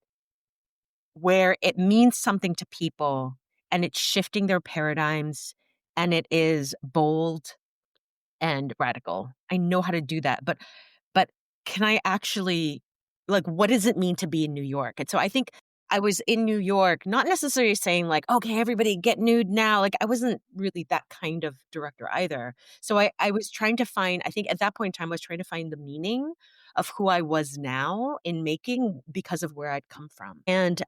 where it means something to people and it's shifting their paradigms and it is bold and radical. I know how to do that. But can I actually like what does it mean to be in New York? And so I think I was in New York, not necessarily saying like, okay, everybody get nude now. Like I wasn't really that kind of director either. So I was trying to find, I think at that point in time, I was trying to find the meaning of who I was now in making because of where I'd come from. And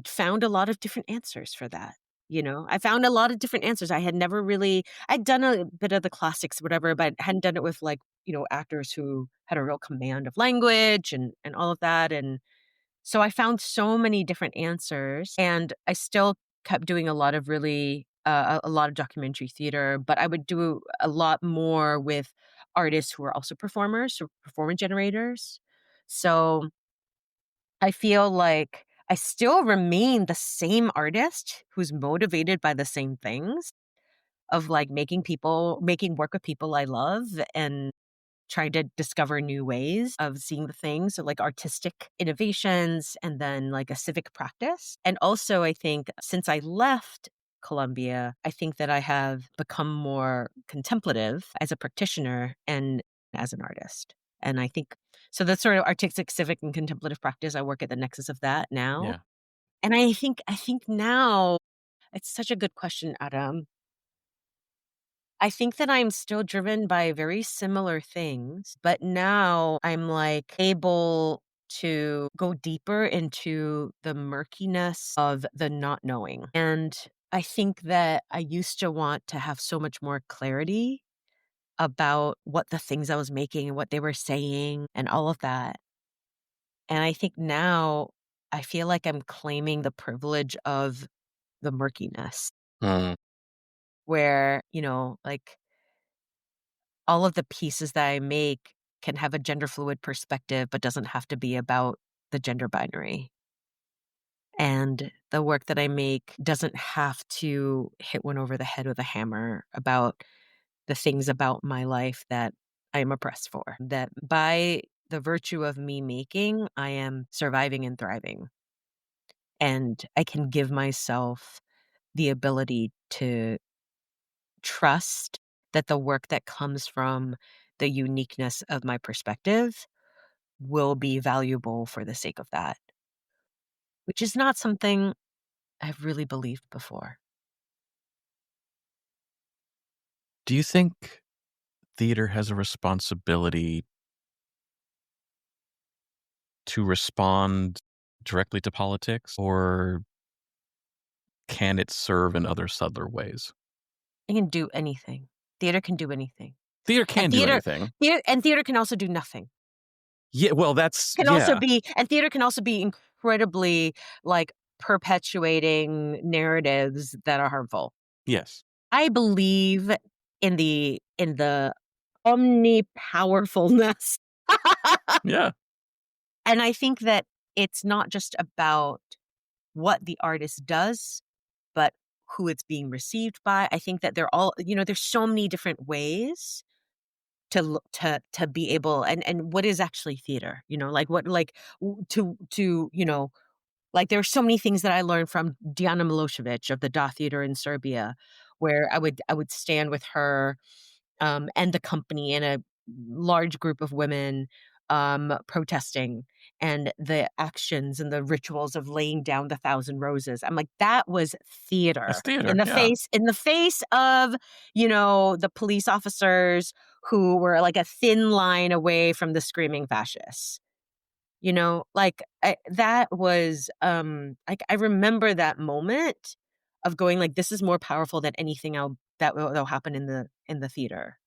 found a lot of different answers for that. I found a lot of different answers. I'd done a bit of the classics, whatever, but hadn't done it with like, actors who had a real command of language and all of that. And so I found so many different answers, and I still kept doing a lot of really, a lot of documentary theater, but I would do a lot more with artists who are also performers or performance generators. So I feel like I still remain the same artist who's motivated by the same things of like making work with people I love and trying to discover new ways of seeing the things. So like artistic innovations and then like a civic practice. And also I think since I left Columbia, I think that I have become more contemplative as a practitioner and as an artist. And I think so that's sort of artistic, civic, and contemplative practice. I work at the nexus of that now. Yeah. And I think now it's such a good question, Adam. I think that I'm still driven by very similar things, but now I'm like able to go deeper into the murkiness of the not knowing. And I think that I used to want to have so much more clarity about what the things I was making and what they were saying and all of that. And I think now I feel like I'm claiming the privilege of the murkiness Mm. where, like all of the pieces that I make can have a gender fluid perspective, but doesn't have to be about the gender binary. And the work that I make doesn't have to hit one over the head with a hammer about the things about my life that I am oppressed for. That by the virtue of me making, I am surviving and thriving. And I can give myself the ability to trust that the work that comes from the uniqueness of my perspective will be valuable for the sake of that, which is not something I've really believed before. Do you think theater has a responsibility to respond directly to politics, or can it serve in other subtler ways? It can do anything. Theater can do anything. Theater And can do anything. theater can also do nothing. Yeah, well, that's Can also yeah. be and theater can also be incredibly, like, perpetuating narratives that are harmful. Yes. I believe in the omnipowerfulness. Yeah. And I think that it's not just about what the artist does, but who it's being received by. I think that they're all there's so many different ways to look to be able and what is actually theater? Like what like to like there are so many things that I learned from Diana Milosevic of the Da Theater in Serbia, where I would stand with her and the company and a large group of women protesting and the actions and the rituals of laying down the thousand roses. I'm like, that was That's theater theater, yeah. in the face of, the police officers who were like a thin line away from the screaming fascists. Like that was like I remember that moment of going like this is more powerful than anything else that'll happen in the theater.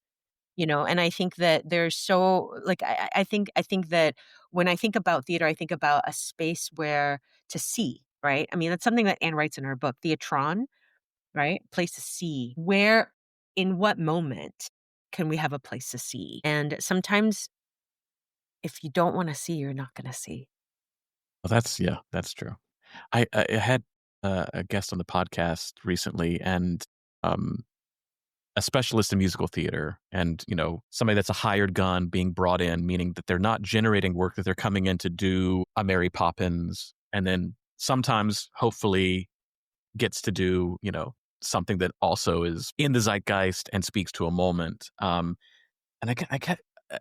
And I think that there's so like I think that when I think about theater, I think about a space where to see, right? I mean, that's something that Anne writes in her book, Theatron, right? Place to see. Where in what moment can we have a place to see? And sometimes if you don't want to see, you're not going to see. Well, that's true. I had a guest on the podcast recently, and um, a specialist in musical theater, and somebody that's a hired gun being brought in, meaning that they're not generating work, that they're coming in to do a Mary Poppins, and then sometimes, hopefully, gets to do something that also is in the zeitgeist and speaks to a moment. And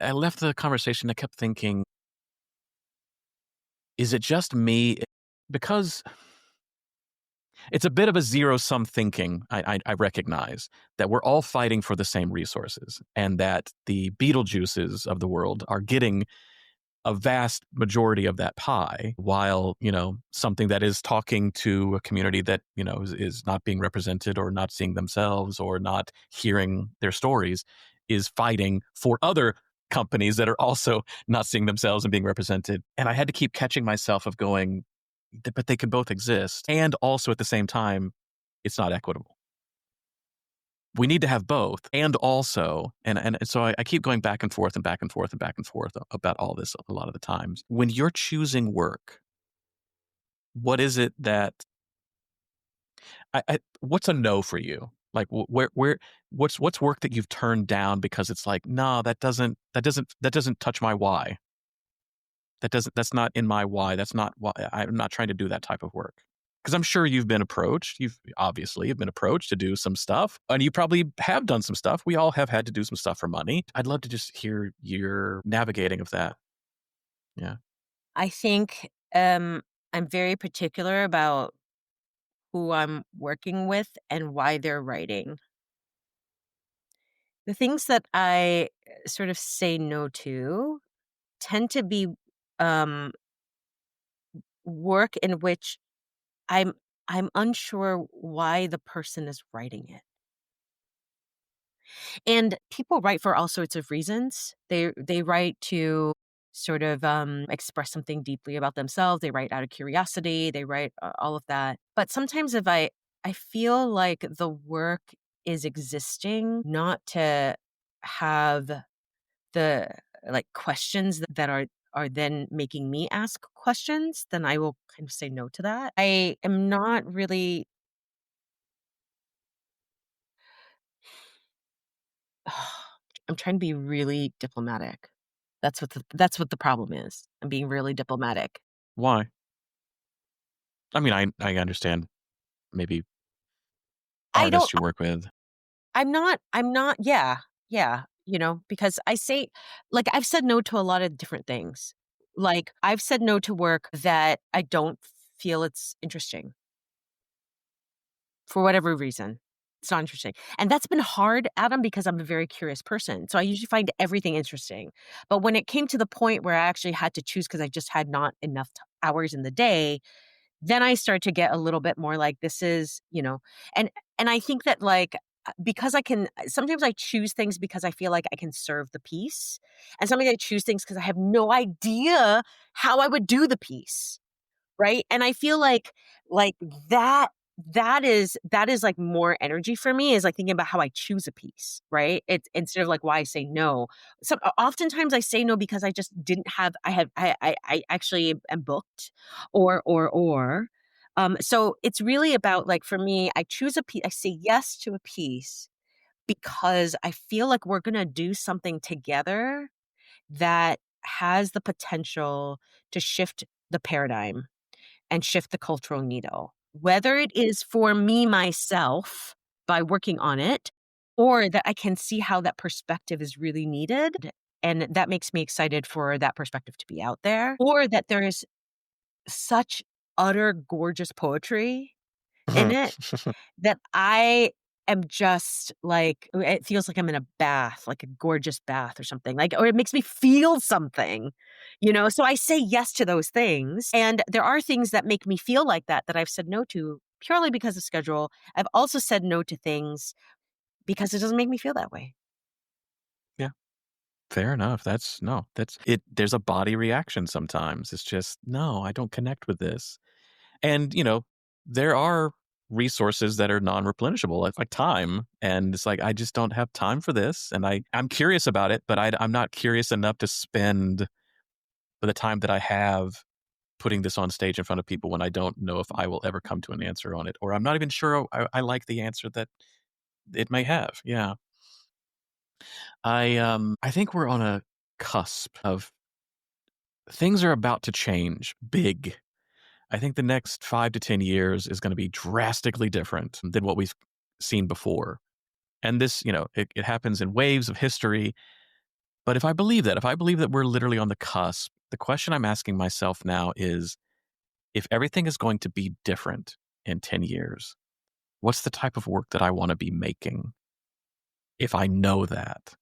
I left the conversation. I kept thinking, is it just me? Because it's a bit of a zero-sum thinking, I recognize, that we're all fighting for the same resources, and that the Beetlejuices of the world are getting a vast majority of that pie, while, something that is talking to a community that, is not being represented or not seeing themselves or not hearing their stories is fighting for other companies that are also not seeing themselves and being represented. And I had to keep catching myself of going, but they can both exist. And also at the same time, it's not equitable. We need to have both. And also, and so I keep going back and forth and back and forth and back and forth about all this a lot of the times. When you're choosing work, what is it that, what's a no for you? Like what's work that you've turned down because it's like, no, that doesn't touch my why. That's not in my why. That's not why. I'm not trying to do that type of work. Because I'm sure you've been approached. You've obviously have been approached to do some stuff, and you probably have done some stuff. We all have had to do some stuff for money. I'd love to just hear your navigating of that. Yeah. I think I'm very particular about who I'm working with and why they're writing. The things that I sort of say no to tend to be um, work in which I'm I'm unsure why the person is writing it. And people write for all sorts of reasons. They write to sort of express something deeply about themselves. They write out of curiosity. They write all of that. But sometimes if I feel like the work is existing not to have the like questions that are then making me ask questions, then I will kind of say no to that. I am not really I'm trying to be really diplomatic. That's what the problem is. I'm being really diplomatic. Why? I mean, I understand maybe I don't artists you work with. I'm not yeah, yeah, because I say like, I've said no to a lot of different things. Like, I've said no to work that I don't feel it's interesting for whatever reason. It's not interesting. And that's been hard, Adam, because I'm a very curious person. So I usually find everything interesting. But when it came to the point where I actually had to choose because I just had not enough hours in the day, then I start to get a little bit more like this is, and I think that like because I can sometimes I choose things because I feel like I can serve the piece. And sometimes I choose things because I have no idea how I would do the piece. Right? And I feel like that that is like more energy for me is like thinking about how I choose a piece, right? It's instead of like why I say no. So oftentimes I say no because I just didn't have I actually am booked or so it's really about like for me, I choose a piece, I say yes to a piece because I feel like we're gonna do something together that has the potential to shift the paradigm and shift the cultural needle, whether it is for me myself by working on it, or that I can see how that perspective is really needed. And that makes me excited for that perspective to be out there, or that there is such utter gorgeous poetry in it that I am just like it feels like I'm in a bath, like a gorgeous bath or something, like or it makes me feel something, So I say yes to those things, and there are things that make me feel like that I've said no to purely because of schedule. I've also said no to things because it doesn't make me feel that way. Yeah, fair enough. That's no, that's it. There's a body reaction sometimes. It's just, no, I don't connect with this. And, there are resources that are non-replenishable, like time. And it's like, I just don't have time for this. And I'm curious about it, but I'm not curious enough to spend the time that I have putting this on stage in front of people when I don't know if I will ever come to an answer on it, or I'm not even sure I like the answer that it may have. Yeah. I think we're on a cusp of things are about to change big. I think the next 5 to 10 years is going to be drastically different than what we've seen before. And this, it happens in waves of history. But if I believe that we're literally on the cusp, the question I'm asking myself now is if everything is going to be different in 10 years, what's the type of work that I want to be making if I know that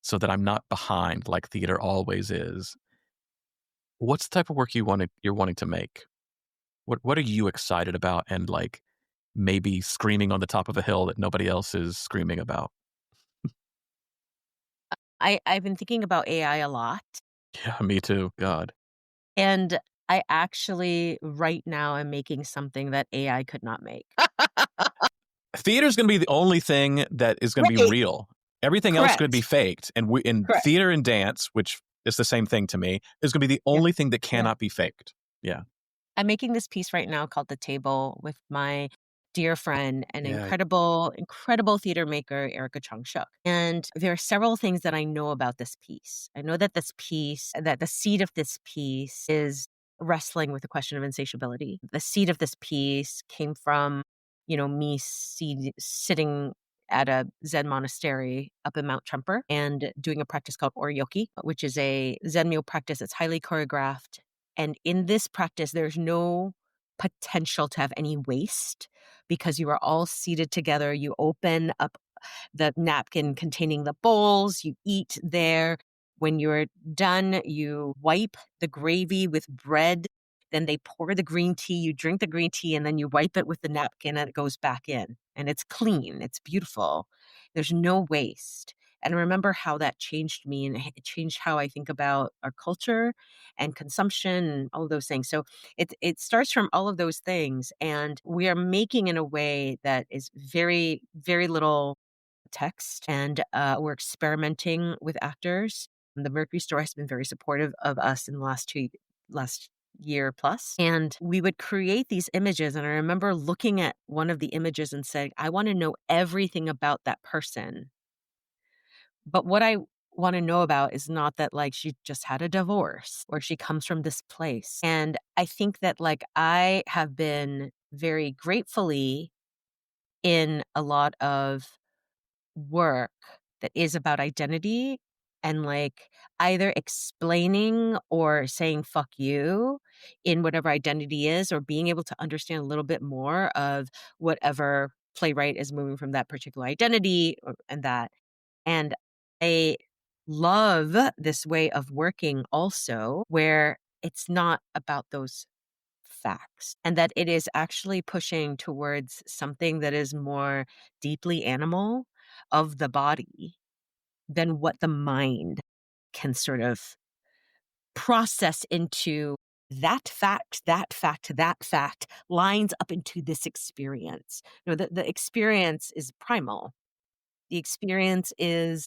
so that I'm not behind like theater always is? What's the type of work you're wanting to make? What are you excited about and like maybe screaming on the top of a hill that nobody else is screaming about? I've been thinking about AI a lot, Yeah, me too. God. and I actually right now am making something that AI could not make. Theater's going to be the only thing that is going to be Right. real. Everything else could be Correct. faked. And we in Correct. theater and dance, which is the same thing to me, is going to be the Yeah. only thing that Yeah. cannot be faked. Yeah. I'm making this piece right now called The Table with my dear friend and Yeah. incredible, incredible theater maker, Erica Chung-Shook. And there are several things that I know about this piece. I know that that the seed of this piece is wrestling with the question of insatiability. The seed of this piece came from, me sitting at a Zen monastery up in Mount Tremper and doing a practice called Oryoki, which is a Zen meal practice that's highly choreographed. And in this practice, there's no potential to have any waste because you are all seated together. You open up the napkin containing the bowls, you eat there. When you're done, you wipe the gravy with bread then they pour the green tea, you drink the green tea, and then you wipe it with the napkin and it goes back in. And it's clean, it's beautiful. There's no waste. And I remember how that changed me, and it changed how I think about our culture and consumption and all of those things. So it starts from all of those things, and we are making in a way that is very, very little text, and we're experimenting with actors. The Mercury Store has been very supportive of us in the last year plus, and we would create these images. And I remember looking at one of the images and saying, I want to know everything about that person. But what I want to know about is not that like she just had a divorce or she comes from this place. And I think that like I have been very gratefully in a lot of work that is about identity and like either explaining or saying fuck you in whatever identity is, or being able to understand a little bit more of whatever playwright is moving from that particular identity and that. And I love this way of working also, where it's not about those facts, and that it is actually pushing towards something that is more deeply animal of the body than what the mind can sort of process into that fact, that fact, that fact lines up into this experience. The experience is primal. The experience is,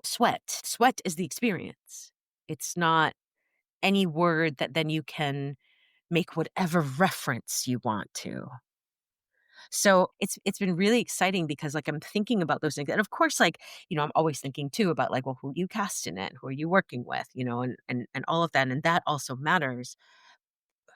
sweat. Sweat is the experience. It's not any word that then you can make whatever reference you want to. So it's been really exciting because like I'm thinking about those things. And of course, like, I'm always thinking too about like, well, who you cast in it, who are you working with, and all of that. And that also matters.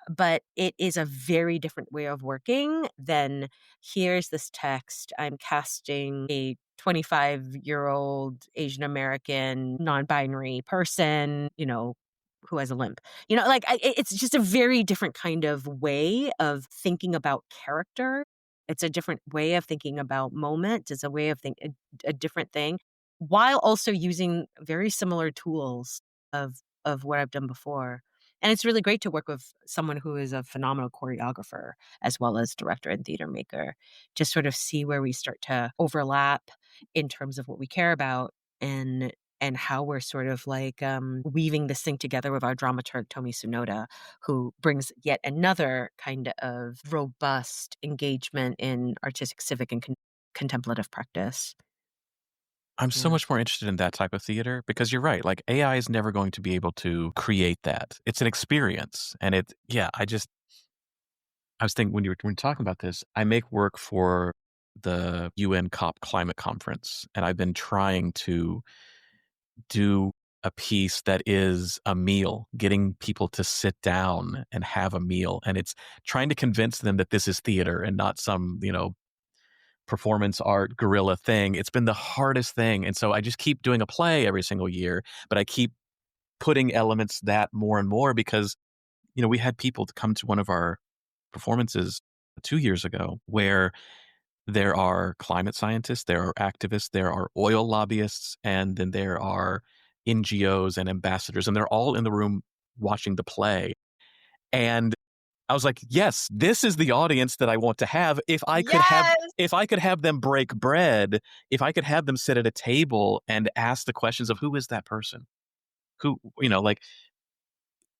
But it is a very different way of working than here's this text. I'm casting a 25-year-old Asian American non-binary person, who has a limp. Like it's just a very different kind of way of thinking about character. It's a different way of thinking about moment. It's a way of thinking a different thing, while also using very similar tools of what I've done before. And it's really great to work with someone who is a phenomenal choreographer as well as director and theater maker. Just sort of see where we start to overlap in terms of what we care about, and how we're sort of like weaving this thing together with our dramaturg Tomi Tsunoda, who brings yet another kind of robust engagement in artistic, civic, and contemplative practice. I'm so Yeah. much more interested in that type of theater because you're right. Like AI is never going to be able to create that. It's an experience. And I was thinking when you were talking about this, I make work for the UN COP climate conference, and I've been trying to do a piece that is a meal, getting people to sit down and have a meal. And it's trying to convince them that this is theater and not some, performance art guerrilla thing. It's been the hardest thing. And so I just keep doing a play every single year, but I keep putting elements that more and more because, we had people to come to one of our performances 2 years ago where there are climate scientists, there are activists, there are oil lobbyists, and then there are NGOs and ambassadors, and they're all in the room watching the play. And I was like, yes, this is the audience that I want to have. Yes. If I could have them break bread, if I could have them sit at a table and ask the questions of who is that person? Who, like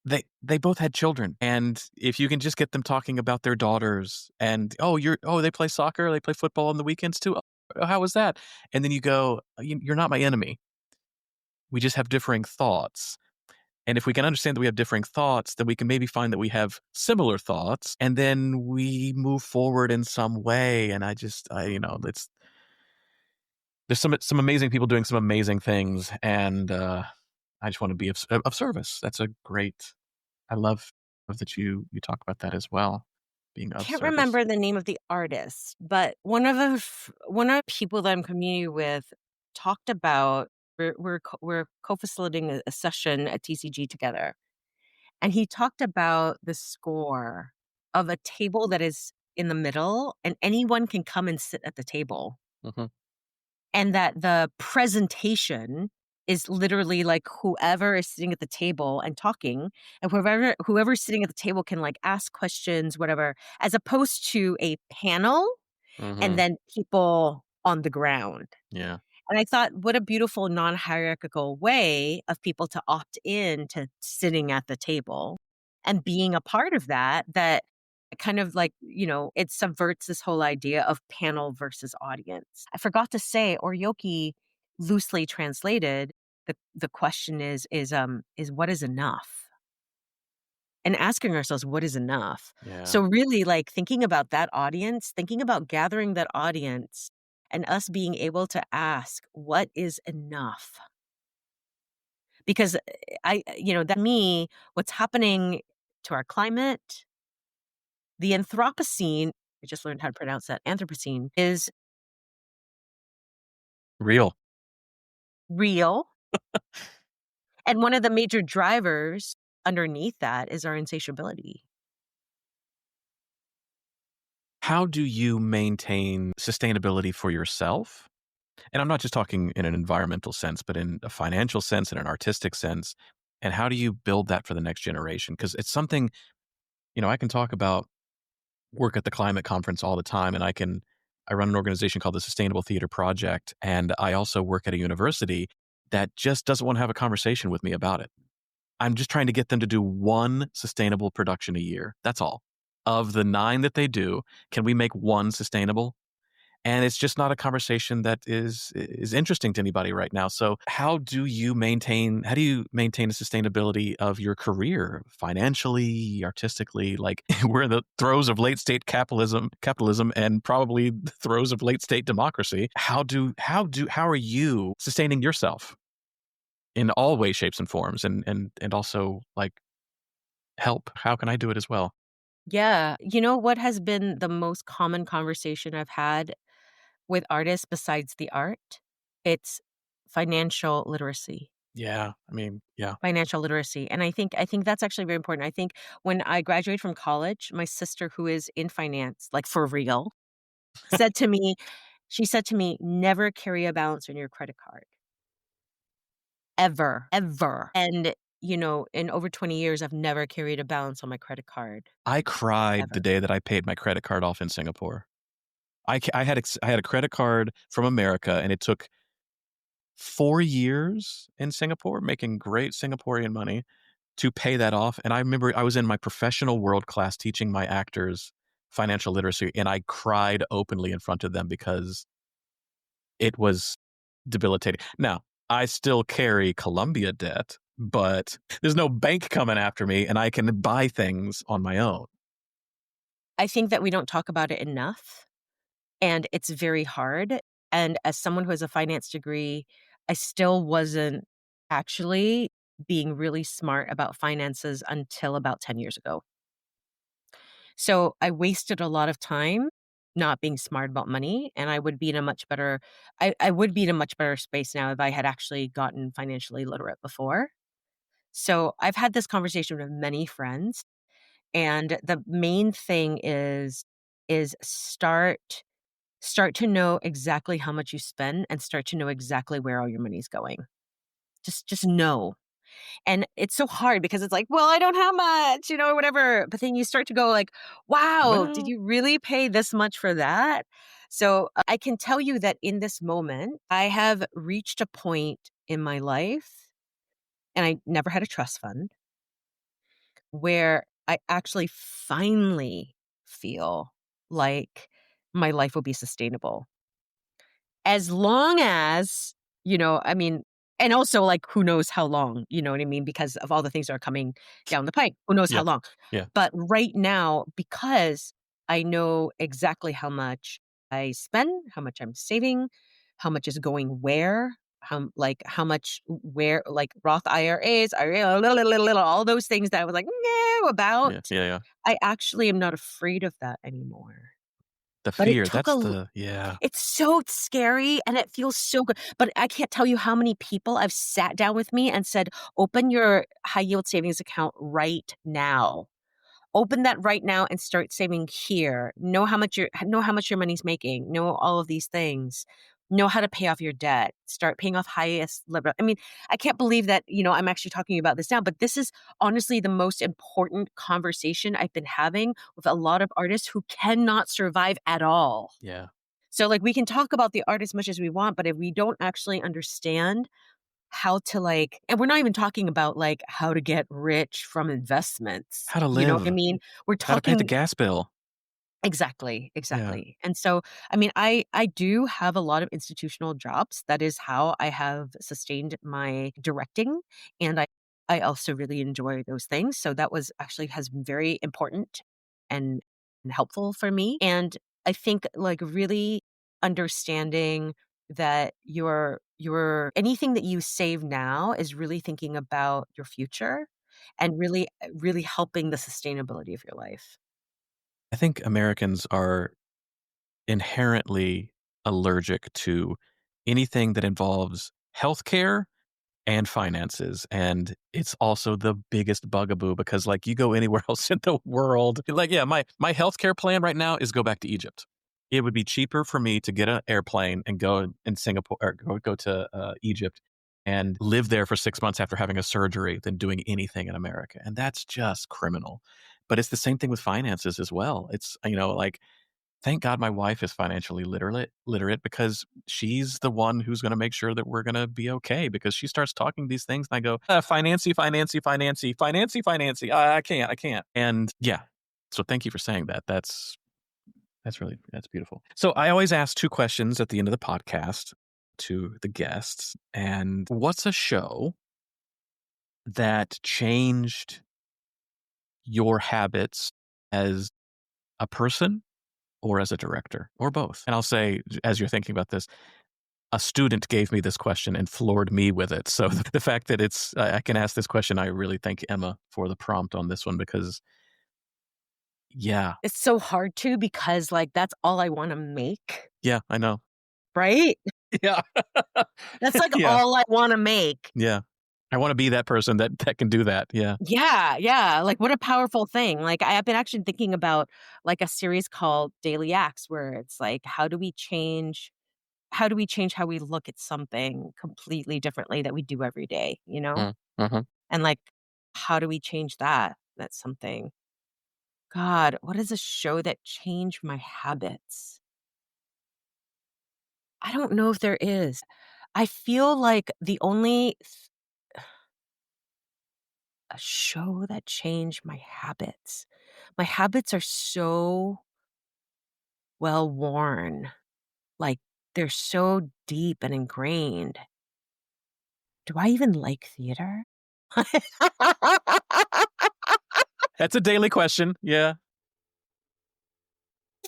they both had children. And if you can just get them talking about their daughters and, they play soccer, they play football on the weekends too. Oh, how was that? And then you go, you're not my enemy. We just have differing thoughts. And if we can understand that we have differing thoughts, then we can maybe find that we have similar thoughts, and then we move forward in some way. And it's there's some amazing people doing some amazing things, and I just want to be of service. That's a great. I love that you talk about that as well, being of Can't service. remember the name of the artist, but one of the people that I'm community with talked about we're co-facilitating a session at TCG together, and he talked about the score of a table that is in the middle, and anyone can come and sit at the table, Mhm. and that the presentation is literally like whoever is sitting at the table and talking, and whoever's sitting at the table can like ask questions, whatever, as opposed to a panel and Hmm. then people on the ground. Yeah. And I thought, what a beautiful non-hierarchical way of people to opt in to sitting at the table and being a part of that, that kind of like, it subverts this whole idea of panel versus audience. I forgot to say, oryoki, loosely translated, the question is what is enough? And asking ourselves, what is enough? Yeah. So really like thinking about that audience, thinking about gathering that audience and us being able to ask, what is enough? Because that me, what's happening to our climate, the Anthropocene, I just learned how to pronounce that, Anthropocene, is Real. real. And one of the major drivers underneath that is our insatiability. How do you maintain sustainability for yourself? And I'm not just talking in an environmental sense, but in a financial sense and an artistic sense. And how do you build that for the next generation? Because it's something, I can talk about work at the climate conference all the time, and I run an organization called the Sustainable Theater Project. And I also work at a university that just doesn't want to have a conversation with me about it. I'm just trying to get them to do one sustainable production a year. That's all. Of the 9 that they do, can we make one sustainable? And it's just not a conversation that is interesting to anybody right now. So how do you maintain the sustainability of your career financially, artistically? Like we're in the throes of late state capitalism and probably the throes of late state democracy. How are you sustaining yourself in all ways, shapes, and forms? And also like help. How can I do it as well? Yeah. You know what has been the most common conversation I've had with artists besides the art? It's financial literacy. Yeah. I mean, yeah. Financial literacy. And I think that's actually very important. I think when I graduated from college, my sister, who is in finance, like for real, said to me, she said to me, never carry a balance on your credit card. Ever, ever. And, in over 20 years, I've never carried a balance on my credit card. I cried the Ever. day that I paid my credit card off in Singapore. I had a credit card from America, and it took 4 years in Singapore, making great Singaporean money, to pay that off. And I remember I was in my professional world class teaching my actors financial literacy, and I cried openly in front of them because it was debilitating. Now, I still carry Columbia debt, but there's no bank coming after me, and I can buy things on my own. I think that we don't talk about it enough, and it's very hard. And as someone who has a finance degree, I still wasn't actually being really smart about finances until about 10 years ago. So I wasted a lot of time not being smart about money, and I would be in a much better space now if I had actually gotten financially literate before. So I've had this conversation with many friends, and the main thing is start to know exactly how much you spend and start to know exactly where all your money's going. Just know. And it's so hard because it's like, well, I don't have much, or whatever. But then you start to go like, wow, did Well, you really pay this much for that? So I can tell you that in this moment, I have reached a point in my life, and I never had a trust fund, where I actually finally feel like my life will be sustainable. As long as, I mean, and also, like, who knows how long, you know what I mean? Because of all the things that are coming down the pike, who knows how yeah, long. yeah. But right now, because I know exactly how much I spend, how much I'm saving, how much is going where, how much where, like Roth IRAs, all those things that I was like, no, about. Yeah, yeah, yeah. I actually am not afraid of that anymore. The But it fear, took that's the yeah. it's so scary and it feels so good, but I can't tell you how many people I've sat down with me and said, "Open your high yield savings account right now. Open that right now and start saving here. Know how much your money's making. Know all of these things. know how to pay off your debt, start paying off highest level. I mean, I can't believe that, I'm actually talking about this now, but this is honestly the most important conversation I've been having with a lot of artists who cannot survive at all. Yeah. So like we can talk about the art as much as we want, but if we don't actually understand how to and we're not even talking about like how to get rich from investments. How to You know what I live. mean? We're How to pay the talking gas bill. exactly, Yeah. exactly. And so, I mean, I do have a lot of institutional jobs. That is how I have sustained my directing, and I also really enjoy those things. So that was actually has been very important and, and helpful for me. And I think like really understanding that your anything that you save now is really thinking about your future and really helping the sustainability of your life. I think Americans are inherently allergic to anything that involves healthcare and finances. And it's also the biggest bugaboo because like you go anywhere else in the world, like, yeah, my healthcare plan right now is go back to Egypt. It would be cheaper for me to get an airplane and go in Singapore or go to Egypt and live there for 6 months after having a surgery than doing anything in America. And that's just criminal. But it's the same thing with finances as well. It's, like, thank God my wife is financially literate because she's the one who's going to make sure that we're going to be okay because she starts talking these things and I go, financy, financy, financy, financy, financy. I can't. And yeah. So thank you for saying that. That's beautiful. So I always ask 2 questions at the end of the podcast to the guests. And what's a show that changed your habits as a person or as a director or both? And I'll say, as you're thinking about this, a student gave me this question and floored me with it. So the fact that I can ask this question, I really thank Emma for the prompt on this one because, yeah, It's so hard to because, like, that's all I wanna make, yeah, I know. right? Yeah. That's, like, Yeah. all I wanna make. Yeah. I want to be that person that can do that. Yeah. Yeah, yeah, like, what a powerful thing. Like, I have been actually thinking about, like, a series called Daily Acts where it's like, how do we change how we look at something completely differently that we do every day, you know? Mm-hmm. And, like, how do we change that? That's something. God, what is a show that changed my habits? I don't know if there is. I feel like the only a show that changed my habits. My habits are so well worn. Like they're so deep and ingrained. Do I even like theater? That's a daily question. Yeah.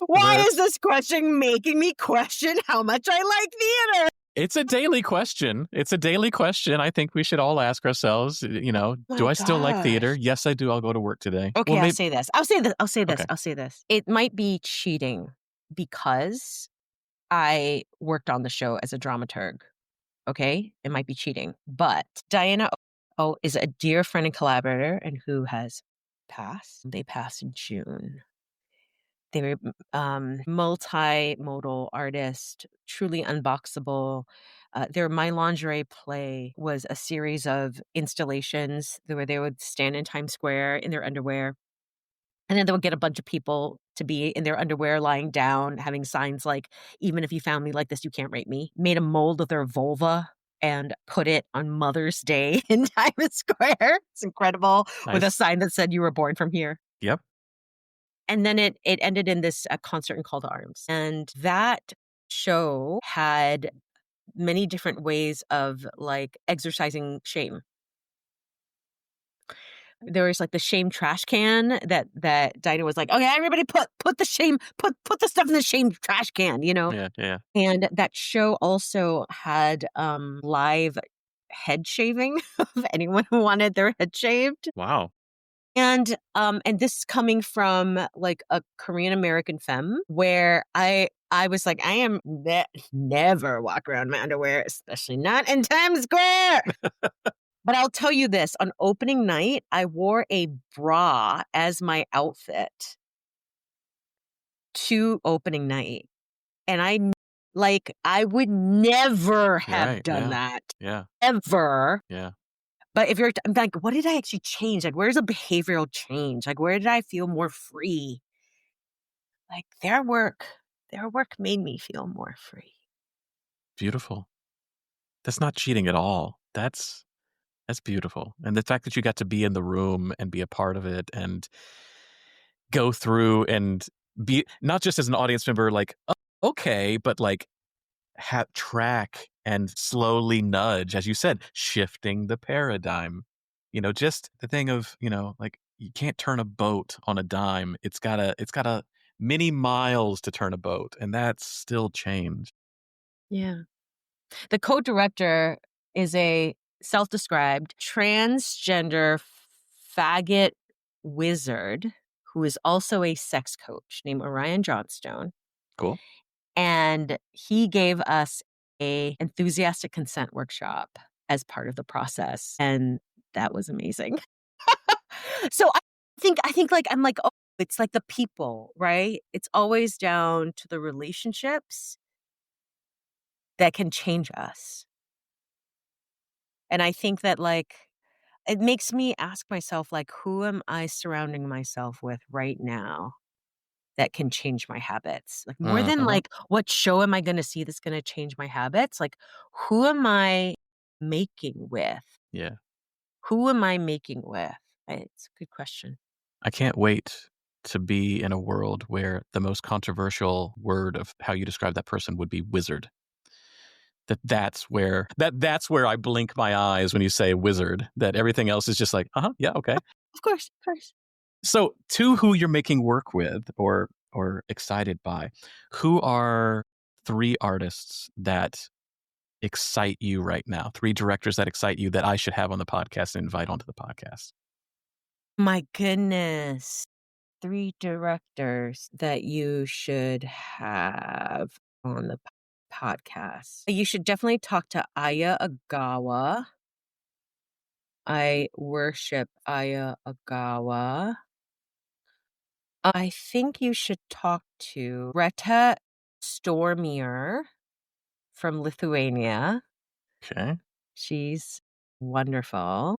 Why is this question making me question how much I like theater? It's a daily question. It's a daily question. I think we should all ask ourselves, do My I still like theater? gosh. Yes, I do. I'll go to work today. Okay, Well, I'll maybe. say this. I'll say this. I'll say this. Okay. I'll say this. It might be cheating because I worked on the show as a dramaturg. Okay? It might be cheating. But Diana O is a dear friend and collaborator and who has passed. They passed in June. They were multimodal artist, truly unboxable. Their My Lingerie play was a series of installations where they would stand in Times Square in their underwear. And then they would get a bunch of people to be in their underwear, lying down, having signs like, even if you found me like this, you can't rape me. Made a mold of their vulva and put it on Mother's Day in Times Square. It's incredible. With a Nice. sign that said, you were born from here. Yep. And then it ended in this concert and call to arms. And that show had many different ways of like exercising shame. There was like the shame trash can that Dinah was like, okay, everybody put the shame, put the stuff in the shame trash can, you know? Yeah. Yeah. And that show also had live head shaving of anyone who wanted their head shaved. Wow. And this is coming from like a Korean American femme where I was like, I am never walk around in my underwear, especially not in Times Square. But I'll tell you this, on opening night, I wore a bra as my outfit to opening night. And I Like, I would never have Right. done Yeah. that, Yeah. ever. Yeah. But if I'm like, what did I actually change? Like, where's a behavioral change? Like, where did I feel more free? Like, their work made me feel more free. Beautiful. That's not cheating at all. That's beautiful. And the fact that you got to be in the room and be a part of it and go through and be not just as an audience member, like, oh, okay, but like track and slowly nudge, as you said, shifting the paradigm. Just the thing of, like, you can't turn a boat on a dime. It's gotta many miles to turn a boat, and that's still change. Yeah. The co-director is a self-described transgender faggot wizard who is also a sex coach named Orion Johnstone. Cool. And he gave us a enthusiastic consent workshop as part of the process. And that was amazing. So I think like, I'm like, oh, it's like the people, right? It's always down to the relationships that can change us. And I think that, like, it makes me ask myself, like, who am I surrounding myself with right now that can change my habits? Like, more than, Mhm. like, what show am I gonna see that's gonna change my habits? Like, who am I making with? Yeah. Who am I making with? It's a good question. I can't wait to be in a world where the most controversial word of how you describe that person would be wizard. That's where I blink my eyes when you say wizard, that everything else is just like, yeah, okay. Of course, of course. So to who you're making work with or excited by, who are 3 artists that excite you right now? 3 directors that excite you that I should have on the podcast and invite onto the podcast? My goodness. 3 directors that you should have on the podcast. You should definitely talk to Aya Agawa. I worship Aya Agawa. I think you should talk to Greta Stormier from Lithuania. Okay. She's wonderful.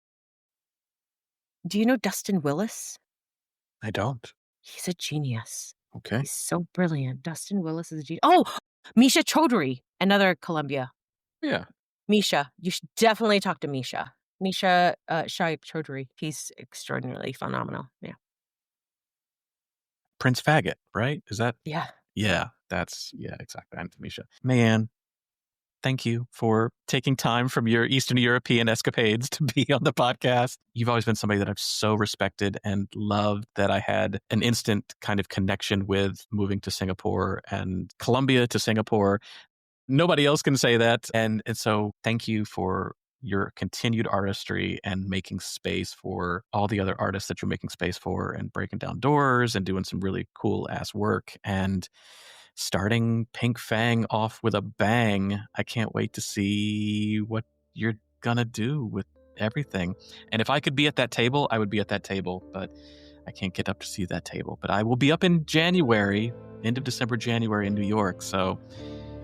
Do you know Dustin Willis? I don't. He's a genius. Okay. He's so brilliant. Dustin Willis is a genius. Oh, Misha Chaudhary, another Columbia. Yeah. Misha, you should definitely talk to Misha. Misha Shai Chaudhary. He's extraordinarily phenomenal. Yeah. Prince Faggot, right? Is that? Yeah. Yeah, exactly. I'm Tamisha. Mei Ann, thank you for taking time from your Eastern European escapades to be on the podcast. You've always been somebody that I've so respected and loved, that I had an instant kind of connection with moving to Singapore and Colombia to Singapore. Nobody else can say that. And so thank you for your continued artistry and making space for all the other artists that you're making space for, and breaking down doors and doing some really cool ass work and starting Pink Fang off with a bang. I can't wait to see what you're gonna do with everything. And if I could be at that table, I would be at that table, but I can't get up to see that table. But I will be up in January, end of December, January in New York. So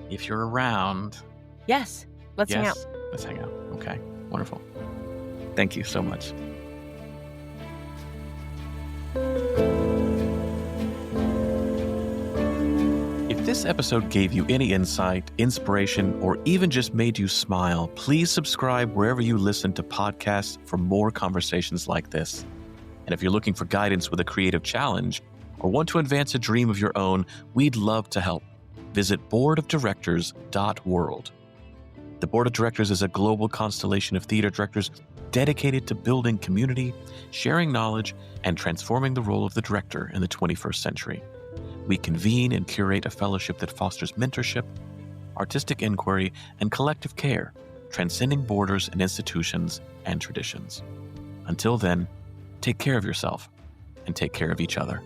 if you're around, Yes. Let's hang out. let's hang out. Okay, wonderful. Thank you so much. If this episode gave you any insight, inspiration, or even just made you smile, please subscribe wherever you listen to podcasts for more conversations like this. And if you're looking for guidance with a creative challenge or want to advance a dream of your own, we'd love to help. Visit boardofdirectors.world. The Board of Directors is a global constellation of theater directors dedicated to building community, sharing knowledge, and transforming the role of the director in the 21st century. We convene and curate a fellowship that fosters mentorship, artistic inquiry, and collective care, transcending borders and institutions and traditions. Until then, take care of yourself and take care of each other.